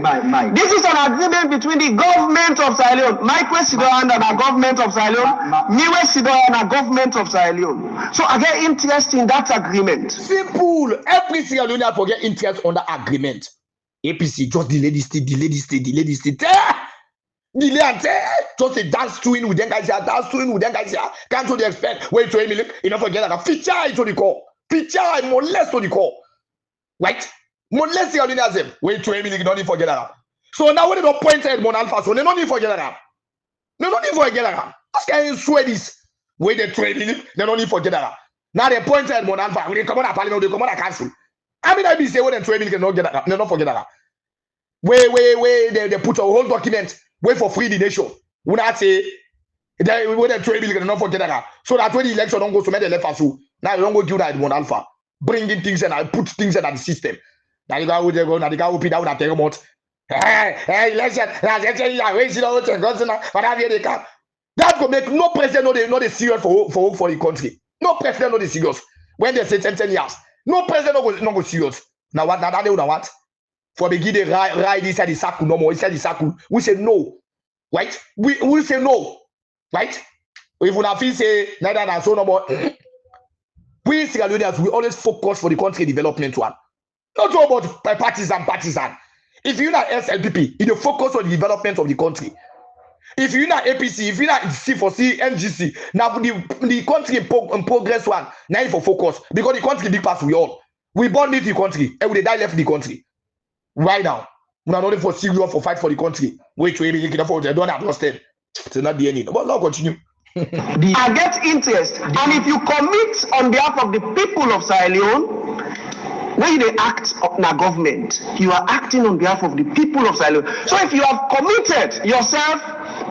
This is an agreement between the government of Sierra Leone, Mike Sidon and the government of Sierra Leone, Miwe Sidon and the government of Sierra Leone. So I get interest in that agreement. Simple. Every Sierra Leonean forget interest on the agreement. APC just delay this thing. Delay and just a dance twin with them guys here, Can't to the extent. Wait to a minute. You don't forget that feature to the core. Feature molest to the core. Right? Molest Sierra Leoneans. Wait to a minute. You don't forget that. So now when they don't point Edmond Alpha, so they don't need forget that. Ask can you swear this? Wait the 2 minutes. They don't need forget that. Now they point Edmond Alpha. When they come on a parliament, they come on a council. I mean, I be say when they 2 minutes, they don't get that. They don't forget that. Wait. They put a whole document. Wait for free the nation. When I say when they 2 minutes, they don't forget that. So that when the election don't go to make the left as well. Now you don't go give that Edmond Alpha. Bringing things and I put things in the system. Now you go there go. Now you go open down that terremote. Hey, election. That will make no president not the serious for the country. No president not the serious. When they say 10 years, no president not go serious. Now what? Now they what? For begin the ride inside the circle no more. Inside the circle, we say no, right? We say no, right? If we feel say neither than so no more. We Sierra Leoneans we always focus for the country development one. Not all about partisan. If you're not SLPP, you focus on the development of the country. If you're not APC, if you're not C4C, NGC, now the country in progress one, now you for focus because the country big pass we all. We born in the country, and we die left the country. Right now, we are not for serious for fight for the country. Wait, you can afford they don't understand. It's not the end. But now continue. I get interest, and if you commit on behalf of the people of Sierra Leone. When they act on a government, you are acting on behalf of the people of Sierra Leone. So if you have committed yourself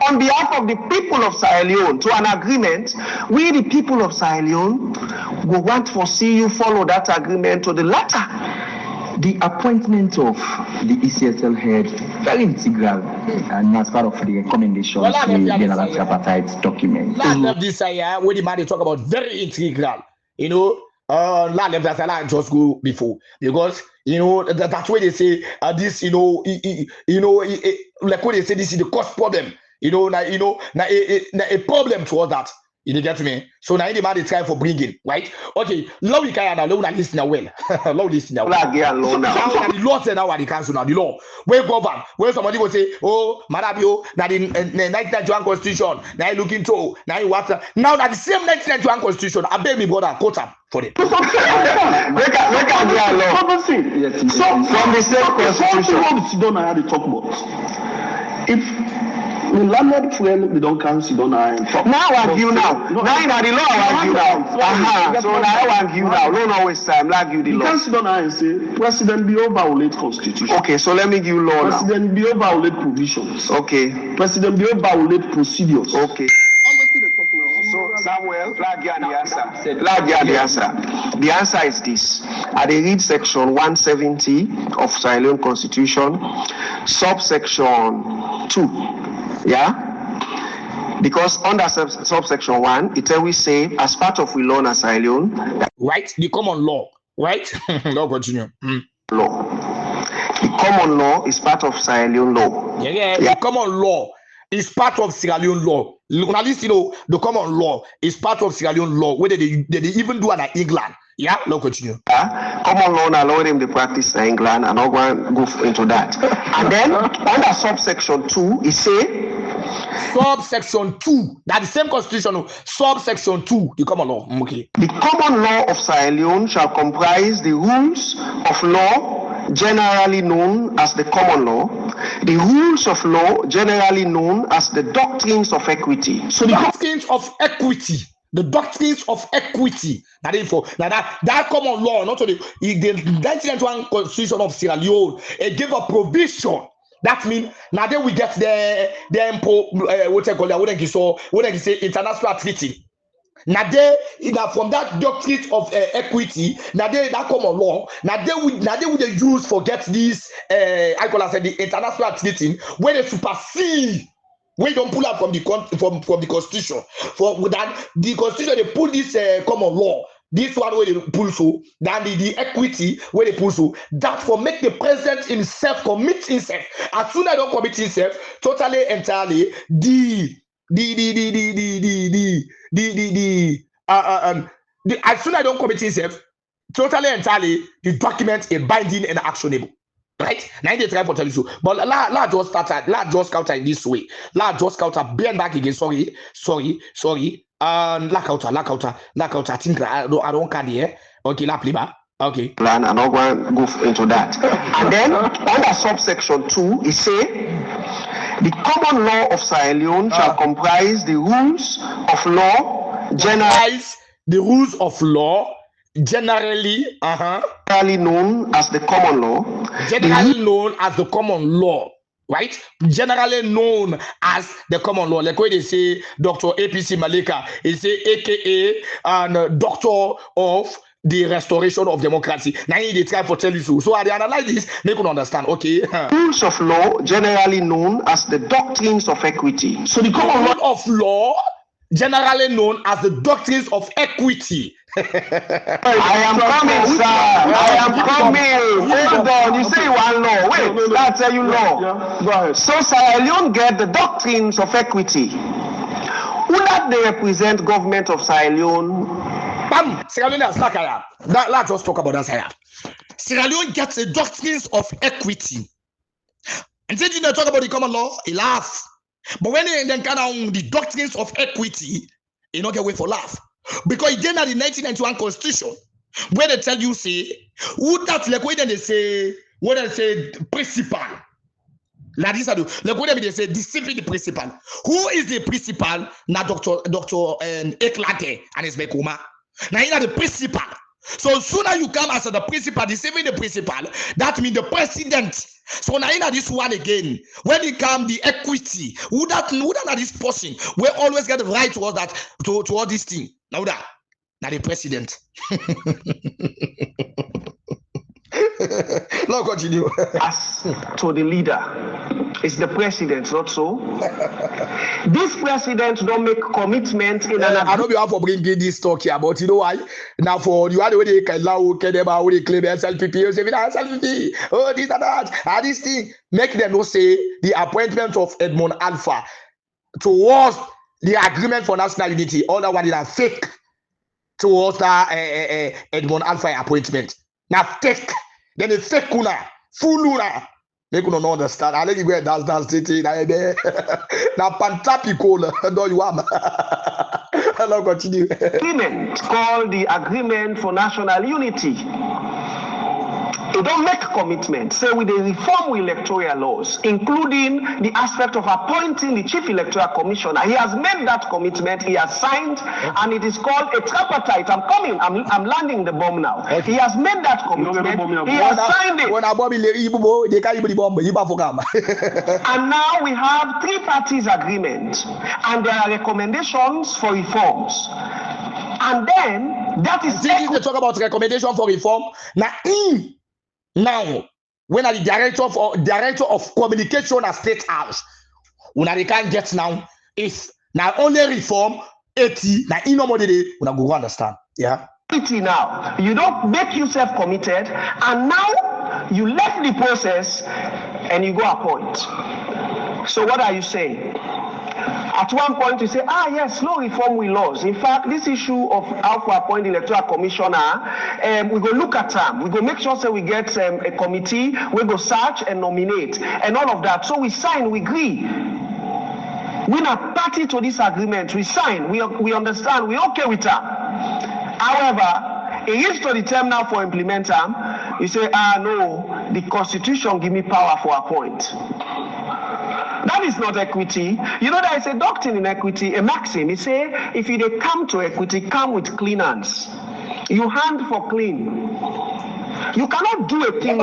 on behalf of the people of Sierra Leone to an agreement, we the people of Sierra Leone will want to see you follow that agreement to the letter. The appointment of the ECSL head, very integral, and as part of the recommendations in the general tripartite document. This year, when the man they talk about very integral, you know. Left that I just go before because that's why they say this like when they say this is the cost problem a problem towards that you get me so now the man they try for bringing right okay love we can now listen well love listen now the law say now the council now the law where govern where somebody will say oh madabio now the 1991 constitution now looking to now what now that the same 1991 constitution I beg me brother quote up for it. So from the same constitution, what Sidon I had to talk about. If the landlord friend they don't count Sidon I talk. Now argue now. Now in the law argue now. So now argue now. Don't always time. Like you the law. You can't Sidon I say President Bio violate constitution. Okay, so let me give you law now. President Bio violate provisions. Okay. President Bio violate procedures. Okay. So Samuel, the answer. The answer is this. I read section 170 of Sierra Leone Constitution, subsection 2. Yeah? Because under subsection 1, it always say as part of we law in Sierra Leone. Right? The common law. Right? Now continue. Law. The common law is part of Sierra Leone law. Yeah. The common law is part of Sierra Leone law. At least the common law is part of Sierra Leone law. Whether they even do it in England, Yeah, no continue. Common law allow them to practice in England, and I'm going to go into that. And then under subsection 2, it say subsection 2. That's the same constitution. Subsection 2, the common law. Okay. The common law of Sierra Leone shall comprise the rules of law generally known as the common law, the rules of law generally known as the doctrines of equity. So the doctrines of equity. The doctrines of equity. Now that common law, not only the 1991 Constitution of Sierra Leone, it gave a provision. That means now then we get the what they call it, international treaty. Now from that doctrine of equity, now that common law, now they would use for get this I call it the international treaty when they supersede. We don't pull out from the constitution. For that, the constitution they pull this common law. This one where they pull so, then the equity where they pull so. That for make the president himself commit himself. As soon as I don't commit himself, totally entirely as soon as I don't commit himself, totally entirely the document is binding and actionable. Right? Now they try to tell you so. But let's just counter in this way. Let's just counter bend back again. Sorry. La counter. I think I don't care here. Okay, la pliba. Okay. Plan and I'm going to go into that. And then under subsection 2, it say the common law of Sierra Leone shall comprise the rules of law generally known as the common law. Generally known as the common law, right? Generally known as the common law. Like when they say Dr. APC Malika, they say AKA and Doctor of the Restoration of Democracy. Now they try to tell you so. So I analyze this, make you understand. Okay. Rules of law generally known as the doctrines of equity. So the common law of law generally known as the doctrines of equity. I am coming, sir. I am coming. Hold on. You say one law. Wait, that's how you law. Yeah. Go ahead. So Sierra Leone get the doctrines of equity. Who that they represent government of Sierra Leone? Sierra Leone let's just talk about that. Sierra Leone gets the doctrines of equity. And then you talk about the common law, he laugh. But when they then count the doctrines of equity, you don't get away for laugh. Because again at the 1991 Constitution, where they tell you say, who that like when they say principal. Like this, like when they say discipline the principal. Who is the principal? Now Dr. Eklate and his Mekuma. Now you are the principal. So sooner you come as the principal, deceiving the principal, that means the president. So now in this one again, when it comes the equity, who that this person will always get the right towards that to all this thing. Now the president. Now continue. As to the leader, it's the president, not so. This president don't make commitment in an. I know you have for bringing this talk here, but you know why? Now for you are the way they can claim SLPP, SLPP, oh this and that, this thing. Make them not say the appointment of Edmond Alpha towards the agreement for national unity. All that one is a fake towards the Edmond Alpha appointment. Now fake. Then a fake kuna, full luna. They couldn't understand. I let you go dance city. Now pantapi cola. No, you am. Hello, continue. Agreement called the Agreement for National Unity. They don't make commitment. Say with the reform electoral laws, including the aspect of appointing the Chief Electoral Commissioner. He has made that commitment. He has signed, and it is called a tripartite. I'm coming. I'm landing the bomb now. Okay. He has made that commitment. He has signed it. And now we have three parties agreement, and there are recommendations for reforms. And then that is. They talk about recommendation for reform. Now, when the director of communication at State House, when they can't get now, if now only reform 80, now in no more day, we go understand. Yeah. 80 now, you don't make yourself committed, and now you left the process and you go appoint. So what are you saying? At one point, you say, yes, no reform we lost. In fact, this issue of how to appoint the Electoral Commissioner, we go look at them. We go make sure that we get a committee, we go search and nominate, and all of that. So we sign, we agree. We're not party to this agreement. We sign, we understand, we're okay with that. However, it is to the term now for implement them. You say, no, the Constitution give me power for appoint. That is not equity. You know, there is a doctrine in equity, a maxim. It say, if you dey come to equity, come with clean hands. You hand for clean. You cannot do a thing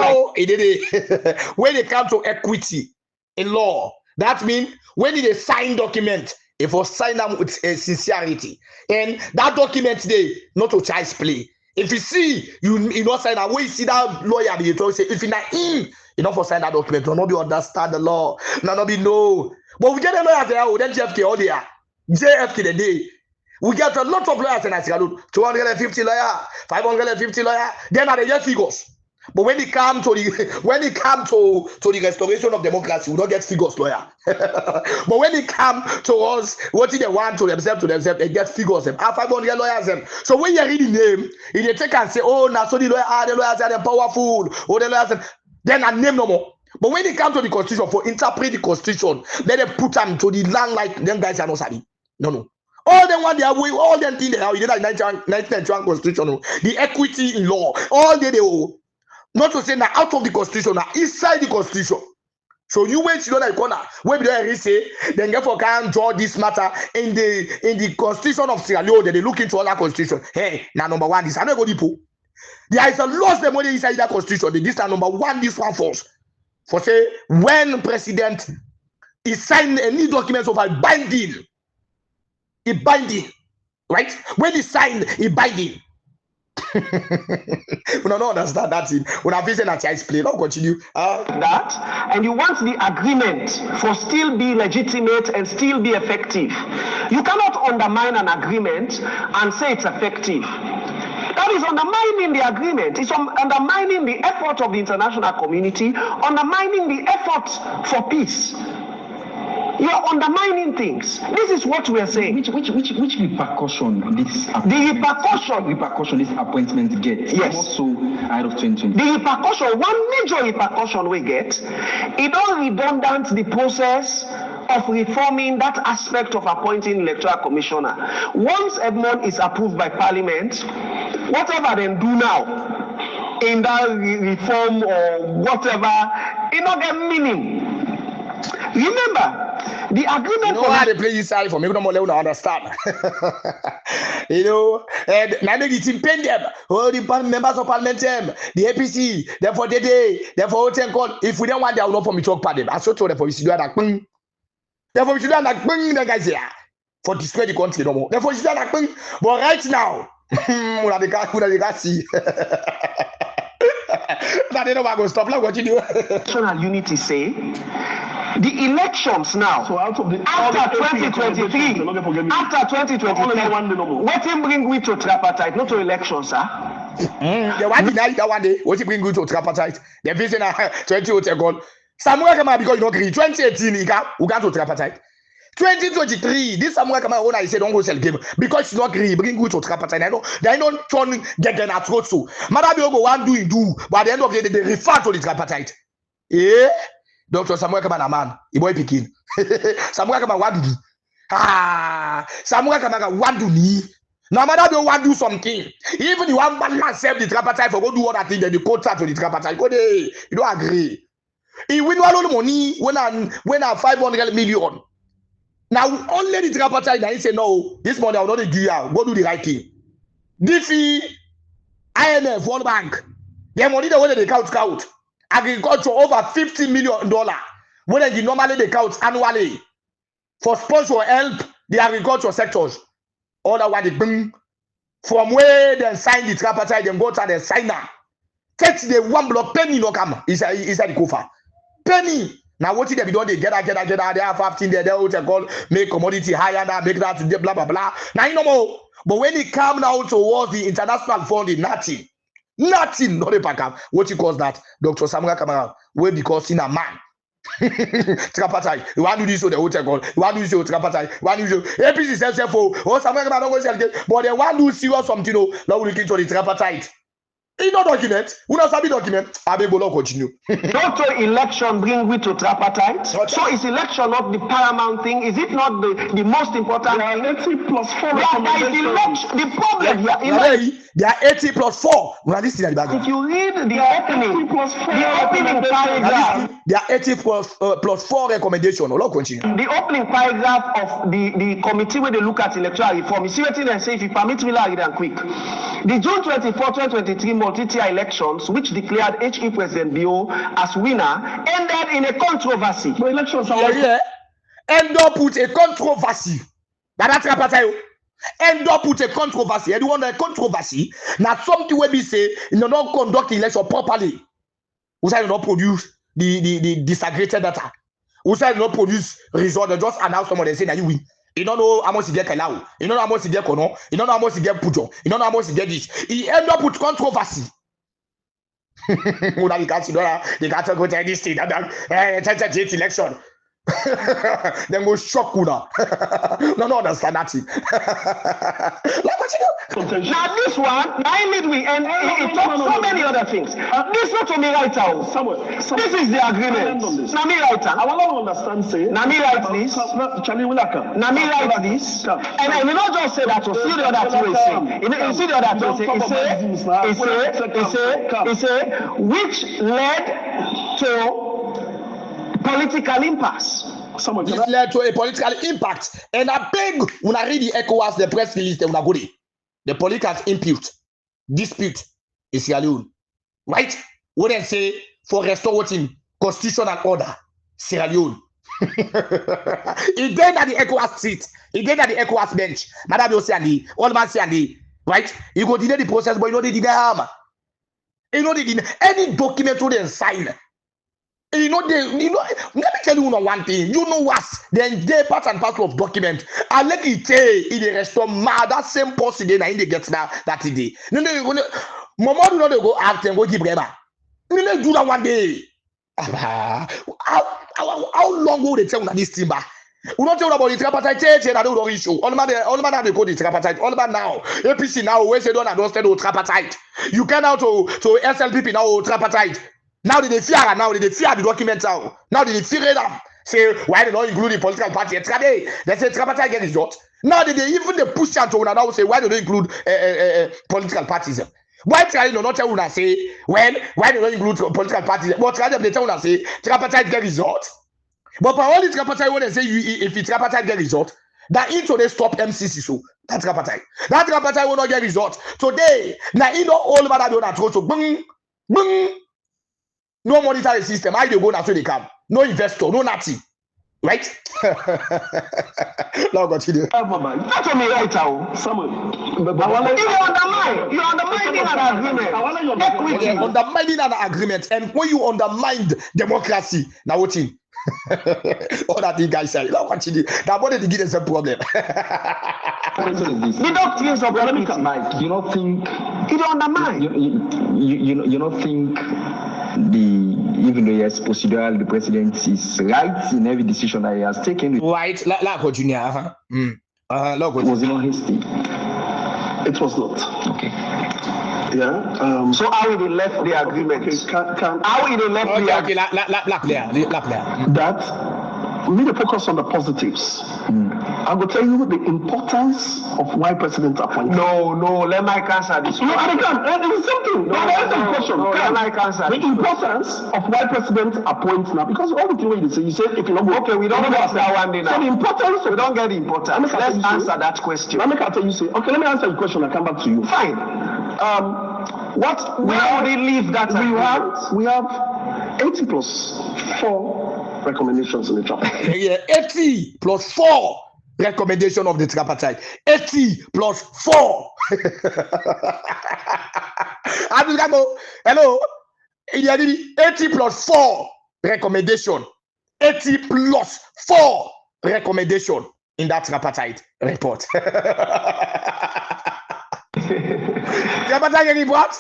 when they come to equity in law, that means when they sign document, if you sign them with sincerity, and that document they not to child's play. If you see you not sign that, when you see that lawyer, you talk say if you not in, you not for sign that document, you not be understand the law, not be no. But we get a lawyer there, then JFK all there, JFK the day. We get a lot of lawyers in Nigeria, 250 lawyer, 550 lawyer. Then are the year figures. But when it come to the restoration of democracy, we don't get figures lawyer. But when it come to us, what they want to themselves, they get figures them. 500 lawyers them. So when you read the name, if you take and say, oh, now so the lawyers are powerful, or the lawyers, then I name no more. But when it comes to the constitution, for interpret the constitution, then they put them to the land like them guys are not savvy. No. All them one they are way, all them things they have, you know, like 1991 constitution, the equity in law, all they owe. Not to say now out of the constitution, now inside the constitution. So you wait to the corner where they say then therefore can draw this matter in the constitution of Sierra Leone. They look into all that constitution. Hey, now number one, this I never go deep. There is a loss the money inside that constitution. This is number one, this one false. For say when president is signing any documents of a binding, right? When he signed, he binding. We don't understand that thing. When I visit a child's play, don't continue. That, and you want the agreement for still be legitimate and still be effective. You cannot undermine an agreement and say it's effective. That is undermining the agreement. It's undermining the effort of the international community, undermining the effort for peace. You are undermining things. This is what we are saying. Which repercussion this appointment gets? Yes. Also out of 2020. The repercussion, one major repercussion we get, it all redundant the process of reforming that aspect of appointing electoral commissioner. Once Edmond is approved by Parliament, whatever they do now in that reform or whatever, it not get meaning. Remember, the agreement. You know how they play this side for me, don't understand. You know, and now they team pay them. All the members of parliament, the APC, therefore they day, therefore if we don't want, they will not for me talk about them. I so told them for we should do that. Therefore we should do that. The guys here for destroy the country no more. Therefore we should do that. But right now, we have see. That they don't want to stop. Now what you do? National unity say. The elections now, so out of the after 2023, what will bring we to tripartite, not to elections, sir? They want to deny that one day. What will bring we to tripartite? They're facing 20 ago. Samuel Kama because you don't agree. 2018, we got to tripartite. 2023, this Samuel Kama owner I said don't go sell game because you don't agree. Bring we to tripartite. They don't turn get them at road so. Madam you go one do, but at the end of the day they refer to the tripartite. Yeah. Dr. Samuel Kama man, he boy picking. Samuel Kama what do? Samuel Kama what do me? No matter they want do something. Even you want man self the tripartite for go do other thing, then the contract to the tripartite. Go there, you don't agree. He win all the money when I 500 million. Now only the tripartite now he say no, this money I will not do you. Go do the right thing. DFI, IMF, World Bank, their money the way they count. Agriculture over $50 million. When they normally they count annually for sponsor help the agriculture sectors. All that what they bring from where they sign the tripartite, they go to the signer. Take the 1 block penny no come. Is that the cover? Penny. Now what did they do? They get out. They have 15 there. They will call make commodity higher now, make that blah blah blah. Now you know more. But when it come now towards the international funding, nothing, not a pack up. What you call that? Dr. Samuel Kamara, where because in a man, Tripite. You want to do this so the hotel call. You want to do this so Tripite. You want to do this. APC says oh, some don't go sell it, but they want to see something. Now we looking to the Tripite. In no document, we don't have document. Abegolo continue. Not to election bring we to tripartite. So is election not the paramount thing? Is it not the most important thing? 80 plus 4 election. The problem here. There are 80 plus 4. If you read the opening paragraph, there are 80 plus 4 recommendation. The opening paragraph of the committee where they look at electoral reform, you see what they say, if you permit me, I'll read them quick. The June 24, 2023 multi-tier elections, which declared HE President Bio as winner, ended in a controversy. But elections are end up with a controversy. That's what end up with a controversy. And you want a controversy? Now something where we say you don't conduct election properly. We say you don't produce the disaggregated data. We say you don't produce result. They just announce someone and say that you win. You don't know how much you get Kalau. You don't know how much you get Kono. You don't know how much you get Pujo. You don't know how much you get this. He end up with controversy. They can't go to this thing. That election. Then go shock Kuna. No, understand that. Now this one, I need we and it talks so many other things. This not to me right out. This is the agreement. Nami right out. I want to understand. Say Nami write this. Nami write this. And we not just say that. To see the other thing we say. You see the other thing. He say which led to political impasse. This led to a political impact. And I beg when I read the ECOWAS, the press release, they will go there. The political dispute is Sierra Leone. Right? What they say for restoring constitutional order, Sierra Leone. He then at the ECOWAS seat, he then at the ECOWAS bench. Madame Yosiandi, all man Siandi, right? You go delay the process, but you know they deny harm. You know they deny any document they sign. You know, let me tell you one thing. You know what? Then they part and parcel of document. I let it in the restaurant. That same person then in the get that day. No, Mama do not go act and go give them. No, do that one day. How long will they tell this thing back? We don't tell about the Tripite and I don't issue. All man they go the Tripite. All about now. APC now we say don't Tripite. You can now to SLPP now Tripite. Now they fear the documents out. Now they fear them. Say why they don't include the political party? They say Tripite get result. Now they even the push out to now say why they don't include political parties. Why try not tell una say why they don't include political parties? But try them they tell una say Tripite get result. But for all the Tripite when they say if it's Tripite get result, that into they stop MCC so that's Tripite. That Tripite will not get result today. Now you know all about that don't throw so boom. No monetary system. How you go now to the camp? No investor, no nothing. Right? Now continue. That's me right now. You undermining an agreement. Undermining an agreement. And when you undermine democracy, now what thing? All that the guys say. Now continue. That body to give us a problem. The doctrines of economic Mike, you don't think you don't undermine. You don't think even though yes, procedural, the president is right in every decision that he has taken. Right, la continue. Was it not hasty? It was not. Okay. Yeah. So how they left the agreement? How they left the agreement? That we need to focus on the positives. I will tell you the importance of why president appointed. No, let Mike answer this. No, I can't. It's simple. Let Mike answer the importance of why president appoints now, because all the things you say, if you don't go, okay, we don't get that one day now. So the importance, we don't get the importance. Let's answer that question. Let me tell you, say, okay, let me answer the question and come back to you. Fine. Where would they leave that? We have 80 plus 4 recommendations in the chapter. Yeah, 80 plus 4 recommendation of the tripartite. 80 plus 4. Hello. 80 plus 4 recommendation. 80 plus 4 recommendation in that tripartite report. Tripartite report.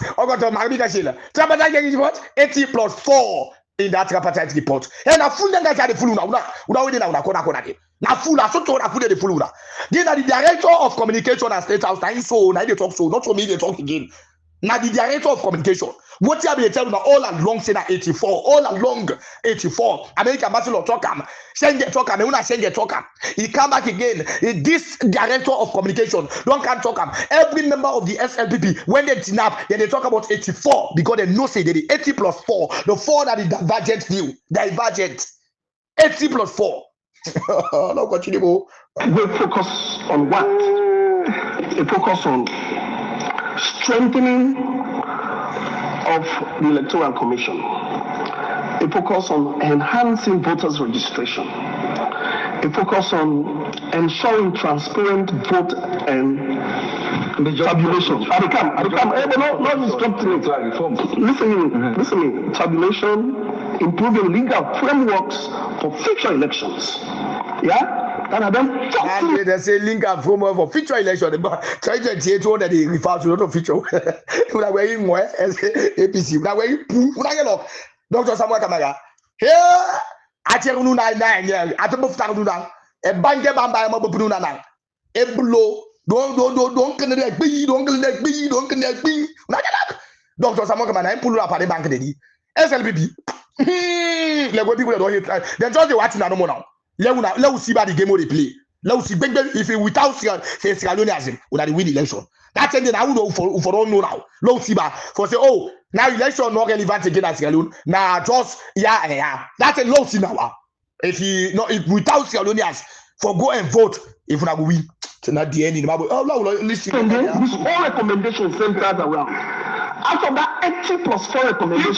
Tripartite report. 80 plus 4 in that tripartite report. And a full nanga the full una we na kona de. Na full so to na full the full una. Then the director of communication and state house na so na dey talk so not for me dey talk again. Now the director of communication, what you have been telling all along say na 84, all along 84. American ambassador talk am, send get talk am, una send get talk am. He come back again. This director of communication don't can talk am. Every member of the SLPP when they snap, then they talk about 84 because they know say they 80 plus 4, the 4 that is divergent view, divergent. 80 plus 4. No continue. We focus on what? We focus on strengthening of the Electoral Commission. A focus on enhancing voters' registration. A focus on ensuring transparent vote and tabulation. Not instructing it. Listen. Tabulation, improving legal frameworks for future elections. Yeah? And they say link and framework for future election. Try to take one that they refer to not a future. We are wearing more APC. We are wearing poo. We are yellow. Dr. Samuel Kamara. Here, I tell you now. I don't know if now. A bank bamba mo bu na na. E blow. Don't connect be. Don't connect be. Don't connect be. Dr. Samuel Kamara. I pull up at the bank dedi. SLBP. Le go people don't hit. Then just watching na no more now. Let us see by the game of the play. Let us see if it without Sierra Leoneism, we have win election. That's ending. I would for don't know now. Let us see by for say, oh, now election not relevant again as Sierra Leone. Now just yeah. That's a low see now. If without Sierra Leoneans for go and vote, if we win, it's not the end. Oh, listen. This all recommendations centered around. Out of that 80 plus 4 recommendations,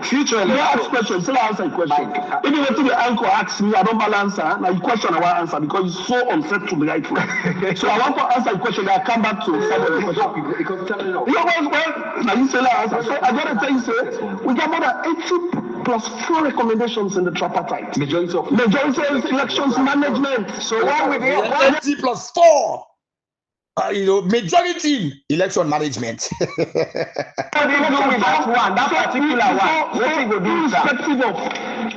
future elections. Still answer a question. Even if the anchor asks me, I don't answer. Now you question I want answer because it's so unset to be right. So I want to answer a question that I come back to. Now you say answer. So I gotta tell you, sir, we got more than 80 plus 4 recommendations in the tripartite. Majority of elections management. So what we do? 80 plus 4. Majority election management. What do you do with that one? That particular one. What do you do? Irrespective of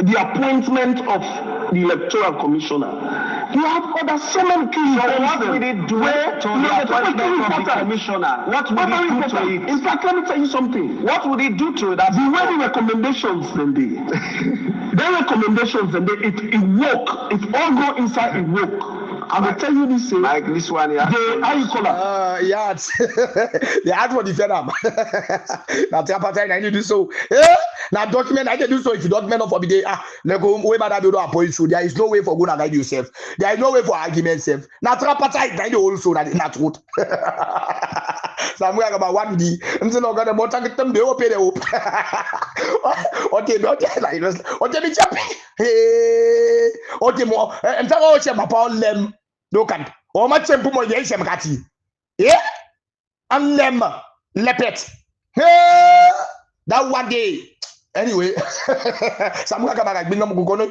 the appointment of the Electoral Commissioner, you have other so many key. So what will it do to the appointment of the Commissioner? What will it do to it? In fact, let me tell you something. What would it do to that? The way the recommendations then they, their recommendations then it work. It all go inside it work. I will tell you this, like this one, yeah. How you call it? Yeah, the hard for the venom. Now, tripartite, I need to do so. Yeah, now document, I can do so. If you document of the day, way back that you don't appoint you. There is no way for going to guide yourself. There is no way for argument self. Now, tripartite, I know also that it's not truth. Somewhere about 1D. I'm saying, I'm going to more target them. They will pay the hope. Okay, like, okay, me jumping. Hey, okay, more. And tell all them upon them. No can. Oh, my temple, my yes, I'm catty. Yeah, and them lepet. Hey, that one day. Anyway, some guy come back. Bring them kono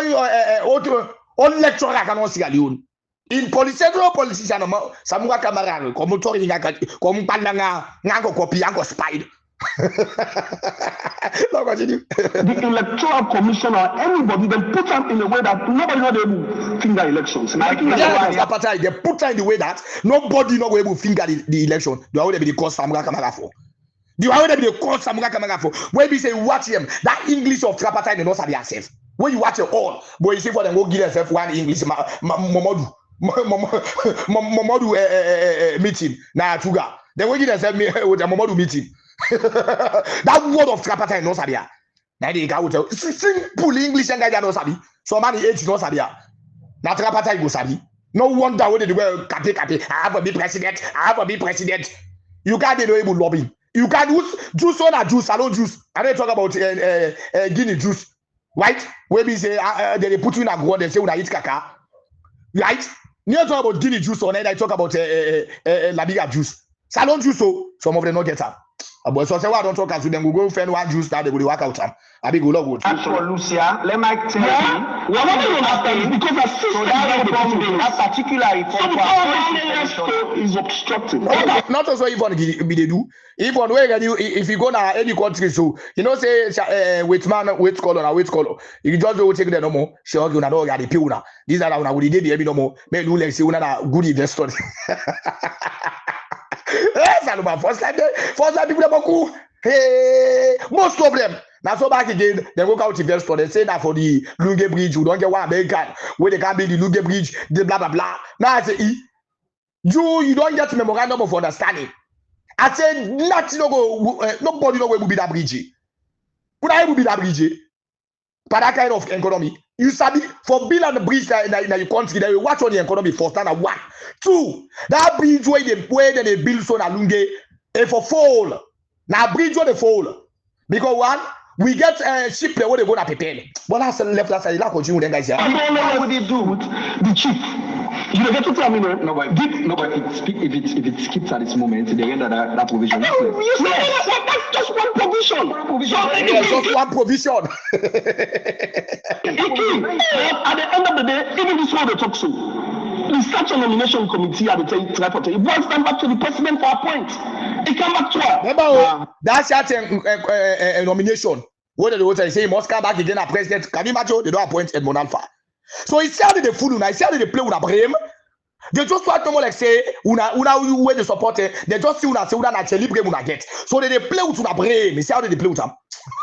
you on lecture like an Sierra Leone. In politician, some guy come back. Come to ring come pandanga ngango copy ango spied. The Electoral Commissioner, anybody, then put them in a way that nobody not able to finger elections. They put them in the way that nobody not able to finger the election. They already be the cause Samuel Kamara for. They already be the cause Samuel Kamara for. When we say watch them, that English of tripartite, they don't have yourself. When you watch it all, but you see for them go give themselves one English meeting. Now Tuga. They will give themselves with a Momodu meeting. That word of tripartite no sabia. Now they go tell simple English and guy no sabi. So many age no sabia. Now tripartite go sabi. No wonder when they go cape. I have a big president. I have a big president. You can't be able lobby. You can use juice on a juice, salon juice. I don't talk about Guinea juice, right? Where we say they put you in a ground and say when I eat caca, right? You talk about Guinea juice on it. I talk about Labiga juice, salon juice. So some of them not get up. But so say why don't talk as them go find one juice that they go work out. I be go log As for Lucia, let me tell you, what I don't understand is because the system that particular is obstructed. Not also even be they do. Even where if you go now any country, so you know say wait color. You just don't take the no more. She okay una don't get the pure. These are una we did the no more. Me do like say una good investor. Yes, I know first time people about hey, most problem. Now so back again, they work out investor. They say that for the Lunge Bridge, you don't get one American where they can build the Lunge Bridge, the blah blah blah. Now I say, you don't get memorandum of understanding. I said, nothing no go, nobody know where will be that bridge. Would I will be that bridge? But that kind of economy, you sabi for build the bridge in your country, they will watch on the economy for standard 1. 2, that bridge where they build so na Lunge, for fall. Now bridge where they fall. Because 1, we get ship where they go na prepare. But that's left that side. That continue then guys. I don't know what they do with the chief. You don't get to tell me no. No, but if it skips at this moment, they end that provision. That's just one provision. Yeah, just one provision. At the end of the day, even this one they talk so. The such a nomination committee at the Tripite, it boils down back to the president for appoint. It come back to her. Remember, that's a nomination. What did they say? He must come back again as president. Can you imagine? They don't appoint Edmond Alpha. So it's how they fool una. It's how they play with a brain. They just want to like say una where they support it. They just see una say una naturally brain una get. So they play with una brain. It's how they play with them.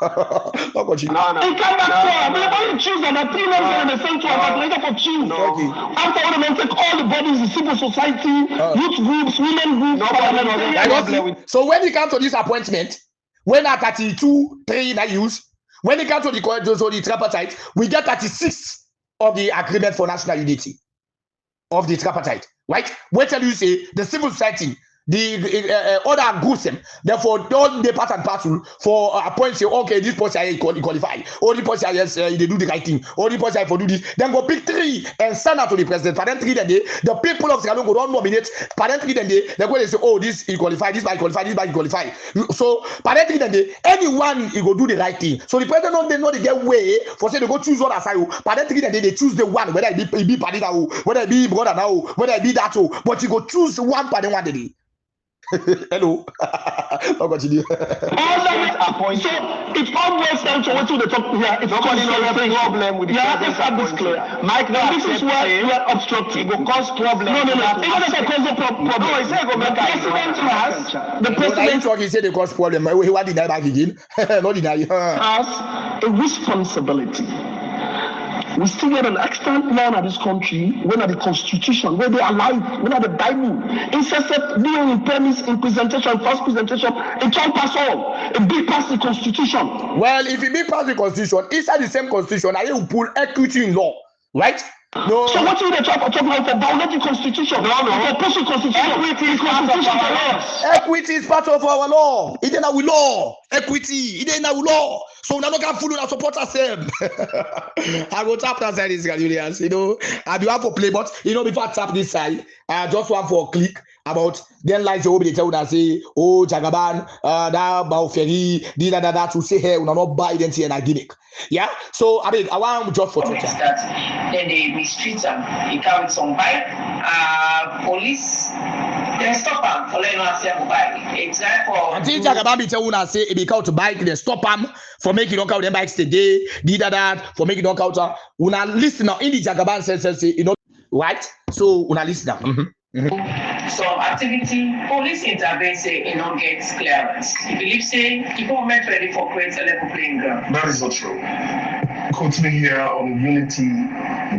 No. It come back to her. They only choose and the 3 months in the same to her. Later for choose. After all, they take all the bodies, the civil society, youth groups, women groups. So when it comes to this appointment, when at 32-3 I use, when it comes to the tripartite, we get 36 of the agreement for national unity of the tripartite, right? Wait till you say the civil society, the other groups, therefore don't they part and parcel for a point say okay this person qualify, or the person yes they do the right thing, or the person for do this, then go pick 3 and send out to the president. For them 3 then the people of Sierra Leone go don't nominate. For them 3 then they go and say oh this he qualify, this by qualify, this by qualify. So for them 3 then anyone he go do the right thing. So the president don't they know they get way for say they go choose one aside. For them 3 then they choose the one whether it be party now, whether it be brother now, whether it be that but you go choose one party one day. Hello. I'll continue. So it all boils down to what they talk here. It's nobody knows the problem with the this clear. Mike, this is where you are obstructing. It will cause problem. No. It doesn't cause a problem. No, I say go make the president he said they cause problem. He want deny back again. Not deny. Has a responsibility. We still get an extant law in this country, when are the constitution, where they allow it, when are the Bible, incessant being in premise, in presentation, first presentation, it can't pass all. It be past the constitution. Well, if it be past the constitution, inside the same constitution, I will pull equity in law, right? No. So what do they talk about for violating constitution? No. For pushing constitution. Equity is part of our law. Equity is part of our law. It ain't our law. Equity, it ain't our law. So now look at full and support ourselves. I go tap that side, Julius. You know, I do have for play, but you know, before I tap this side, I just want for a click about then like they tell you say, oh Jagaban, that Bauferi, that to say hey, we not buy identity and a gimmick. Yeah. So I mean, I want just for that. Then they mistreat them. He carried some bike. Police. They stop them for letting us say bike. Example. Until Jagaban be tell you say if he count to bike, they stop them for making knock out them bikes today. That for making knock out. Una listen now in the Jagaban says you know right. So una listen now. Some activity, police intervene say you don't get clearance. You believe say the government ready for create a level playing ground. That is not true. Continue here on Unity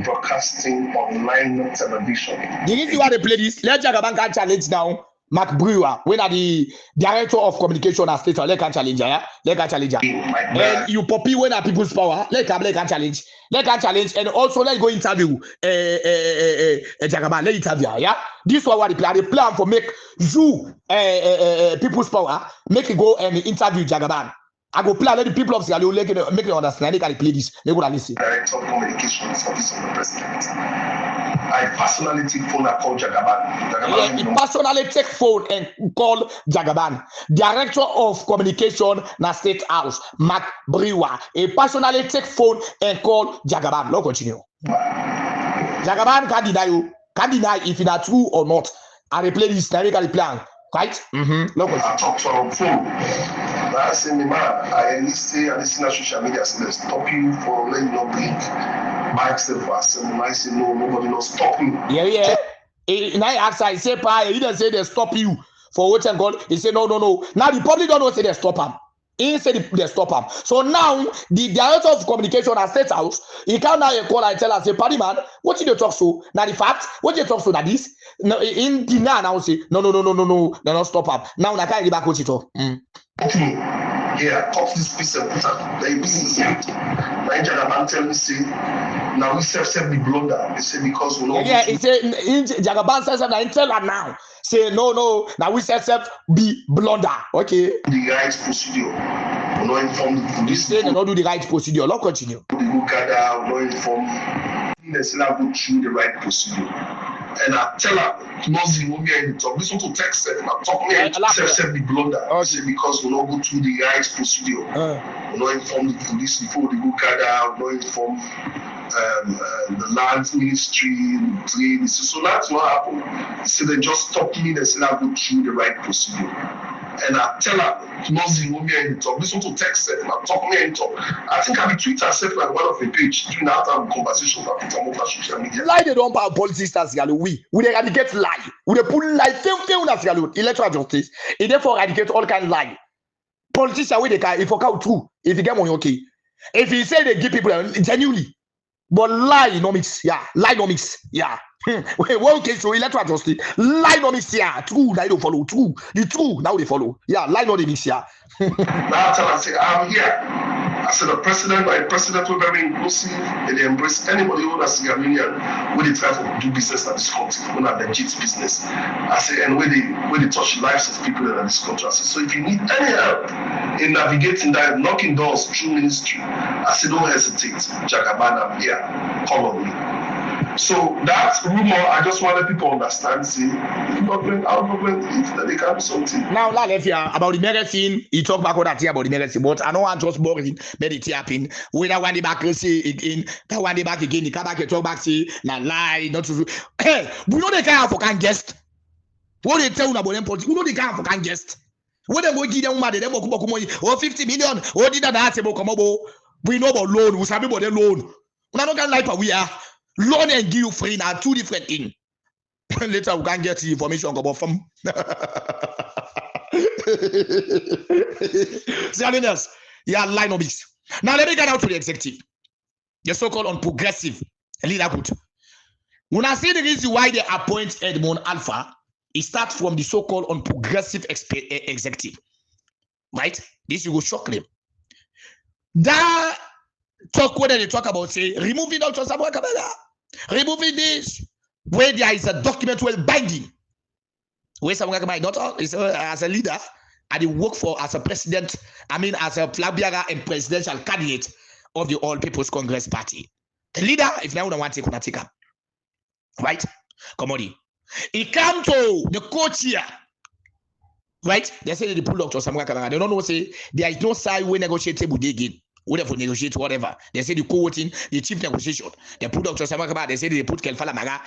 Broadcasting Online Television. The reason why they play this, let Jagaban can challenge now. Mark Brewer, when are the director of communication at state, let can challenge ya. Let can challenge ya. And you poppy when are people's power, let can challenge. Let can challenge and also let go interview Jagaban, let interview, yeah. This one what the plan for make you people's power, make it go and interview Jagaban. I go plan let the people of Sierra Leone make it understand. They can play this. They go and listen. Director of Communications Office of the President. I personally take phone and call Jagaban. Yeah, he personally take phone and call Jagaban. Director of Communication na State House, Mark Brewer. He personally take phone and call Jagaban. Let's continue. Jagaban can deny you. Can deny if it is true or not. I replay this dynamically plan. Right? I talk to our phone. I say, man, I listen on social media, so they stop you for letting you not blink. Bikes them for assembly. I say, no, nobody not stop me. Yeah. And I asked, I say, he didn't say they stop you for what and God. He said, no. Now the public don't know say they stop him. He said they stop him. So now the director of communication at State House, he come now and call and tell us, say, Paddy man, what did you talk so? Now the fact, what did you talk so? Now this in the now say, no, they don't stop him. Now I can't get back what you talk. Yeah, talk this piece and put up the business. Nigeria man tell me say, now we self the blunder. They say because we know. Yeah, he say Jagaban says that I tell her now. Say no. Now we self be blunder. Okay. The right procedure. We not inform the police. They don't do the right procedure. Let's continue. We go gather. We not inform. They still go through the right procedure. And I tell her, nothing will be in the talk. Listen to text set. I talk me and self the blunder. Okay. Because we not go through the right procedure. We not inform the police before they go gather. We not inform the land ministry, trade. So that's what happened. So they just stop me. They still go through the right procedure. And I tell her, nothing will be in the talk. Listen to text set. I talk me and talk. I think I be Twitter set like one of the page during that time conversation. I put on social media. Lie they don't have politicians. We eradicate lie. We put lie. Fail electoral justice. And therefore eradicate all kind of lie. Politicians we they can if you count true. If you get money okay. If you say they give people genuinely. But lie no mix, lie no mix, Wait, one case so electoral justice, lie no mix, True, now they follow. True, the true now they follow. Lie no mix, Now I say I'm here. I said the president, my president will be very inclusive and they embrace anybody who has a union when they try to do business in this country, when they legit business. I say and when they touch the lives of people in this country. I say, so if you need any help in navigating that, knocking doors through ministry, I say don't hesitate. Jagaban, I'm here. Call on me. So that rumor, I just wanted people to understand. See, our government, if they can do something. Now, if about the medicine, he talk back on that here about the medicine, but I don't want just boring meditating. Whether one day back say again, that one day back again, the come back and talk back say, na lie, not true. Hey, we know they can't for can guest. What they tell you about them politics, we know they can't for can guest. When they go give them money, they go come money, 50 million, did that about come about. We know about loan, we sabi about the loan. We don't can like we are. Loan and give you free now two different things. Later we can get the information about from. Line of this. Now let me get out to the executive. The so-called unprogressive leader group. When I say the reason why they appoint Edmond Alpha, it starts from the so-called unprogressive executive. Right? This will shock them. That talk whether they talk about say removing Dr. Samuel Kabela, removing this where there is a document well binding. Where Samuel Kabela not is as a leader and he work for as a president, as a flag bearer and presidential candidate of the All People's Congress Party. The leader, if now don't want to take him. Right? Come on. He come to the court here. Right? They say they pull Dr. Samuel Kabela. They don't know say there is no side we negotiate table again. Whatever negotiate, whatever. They say the co-voting, the chief negotiation. They put Dr. Samakaba, they say they put Kelfala Maga.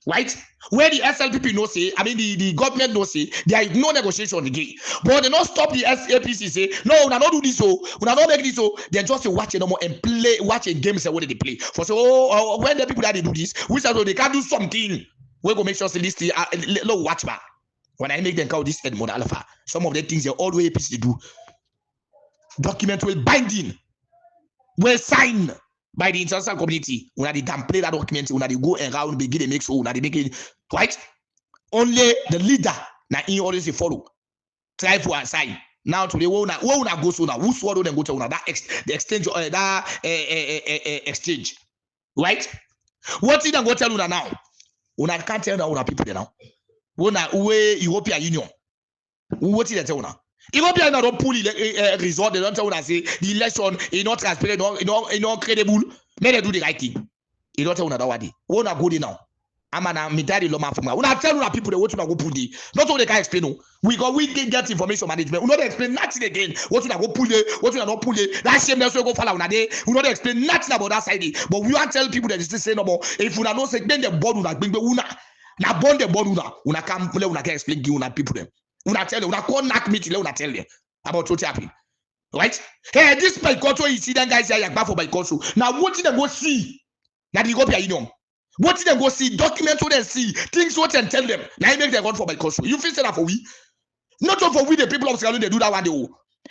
Right? Where the SLPP no say, the government no say, there is no negotiation again. But they not stop the SLPC say, no, we not do this so, we not make this so. They just watch no more and play, watching games and what they play. For so, when the people that they do this, we say, they can do something. We go make sure say this, look, watch back. When I make them call this Edmond Alpha, some of the things they all the way APC do. Document will binding. Well signed by the international community. When they can play that document, when they go around, begin to make sure when they make it right. Only the leader now in order to follow. Try for a sign. Now today, we wanna go so now. Who swallow them go to that the exchange exchange, right? What did I go tell you now? Una can't tell now people there now. Una European Union. What did I tell you now? European don't pull result, they don't tell us say the election is not transparent, not credible. May they do the right thing. You don't tell us that way. We not good now. Amana mitari loma from una tell una people the what una go put the not all they can explain. We get information management. We not explain nothing again. What una go pull it, what una not pull it. That same mess we go follow una day. We not explain nothing about that side. But we want tell people that still say no more. If una not say bend the board una bring the una. Na bond the board una come una can explain give una people them. Una tell una call knock meeting una tell them about what happened. Right? Hey, this by culture you see that guys here for by culture. Now what did they go see? Now they go pay you. What did they go see? Document what they see, things what and tell them. Now you make them run for by culture. You feel that for we? Not for we the people of Salone they do that one day.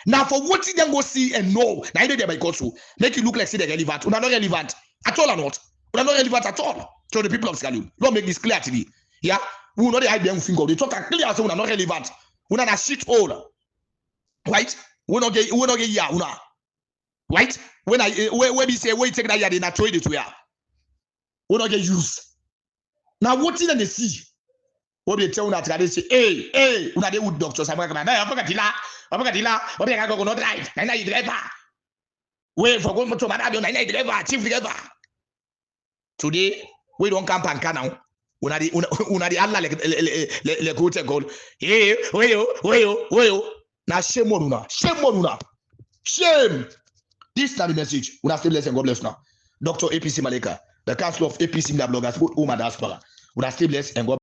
Now for what did they go see and know? Now you make them by culture. Make it look like say they're relevant. We're not relevant at all or not. We're not relevant at all to the people of Salone. Don't make this clear to me. Yeah, we will not hide them finger. They talk clear so we're not relevant. We're not a shit hole. Right? We not get yeah, una. Right? When we say we take that yeah, they not trade it where. We not get used. Now what did they see? What they tell una they say, hey, una they would doctors. I'm going to what they go not drive. Now you driver. Wait for going to madam, now driver, chief driver. Today we don't camp and now. Una the Allah le go take goal. Hey, wayo. Now shame on una. Shame. This is the message. Una stay blessed and God bless now. Dr. APC Malika, the Council of APC Media Bloggers, Uma Diaspora. Una stay blessed and God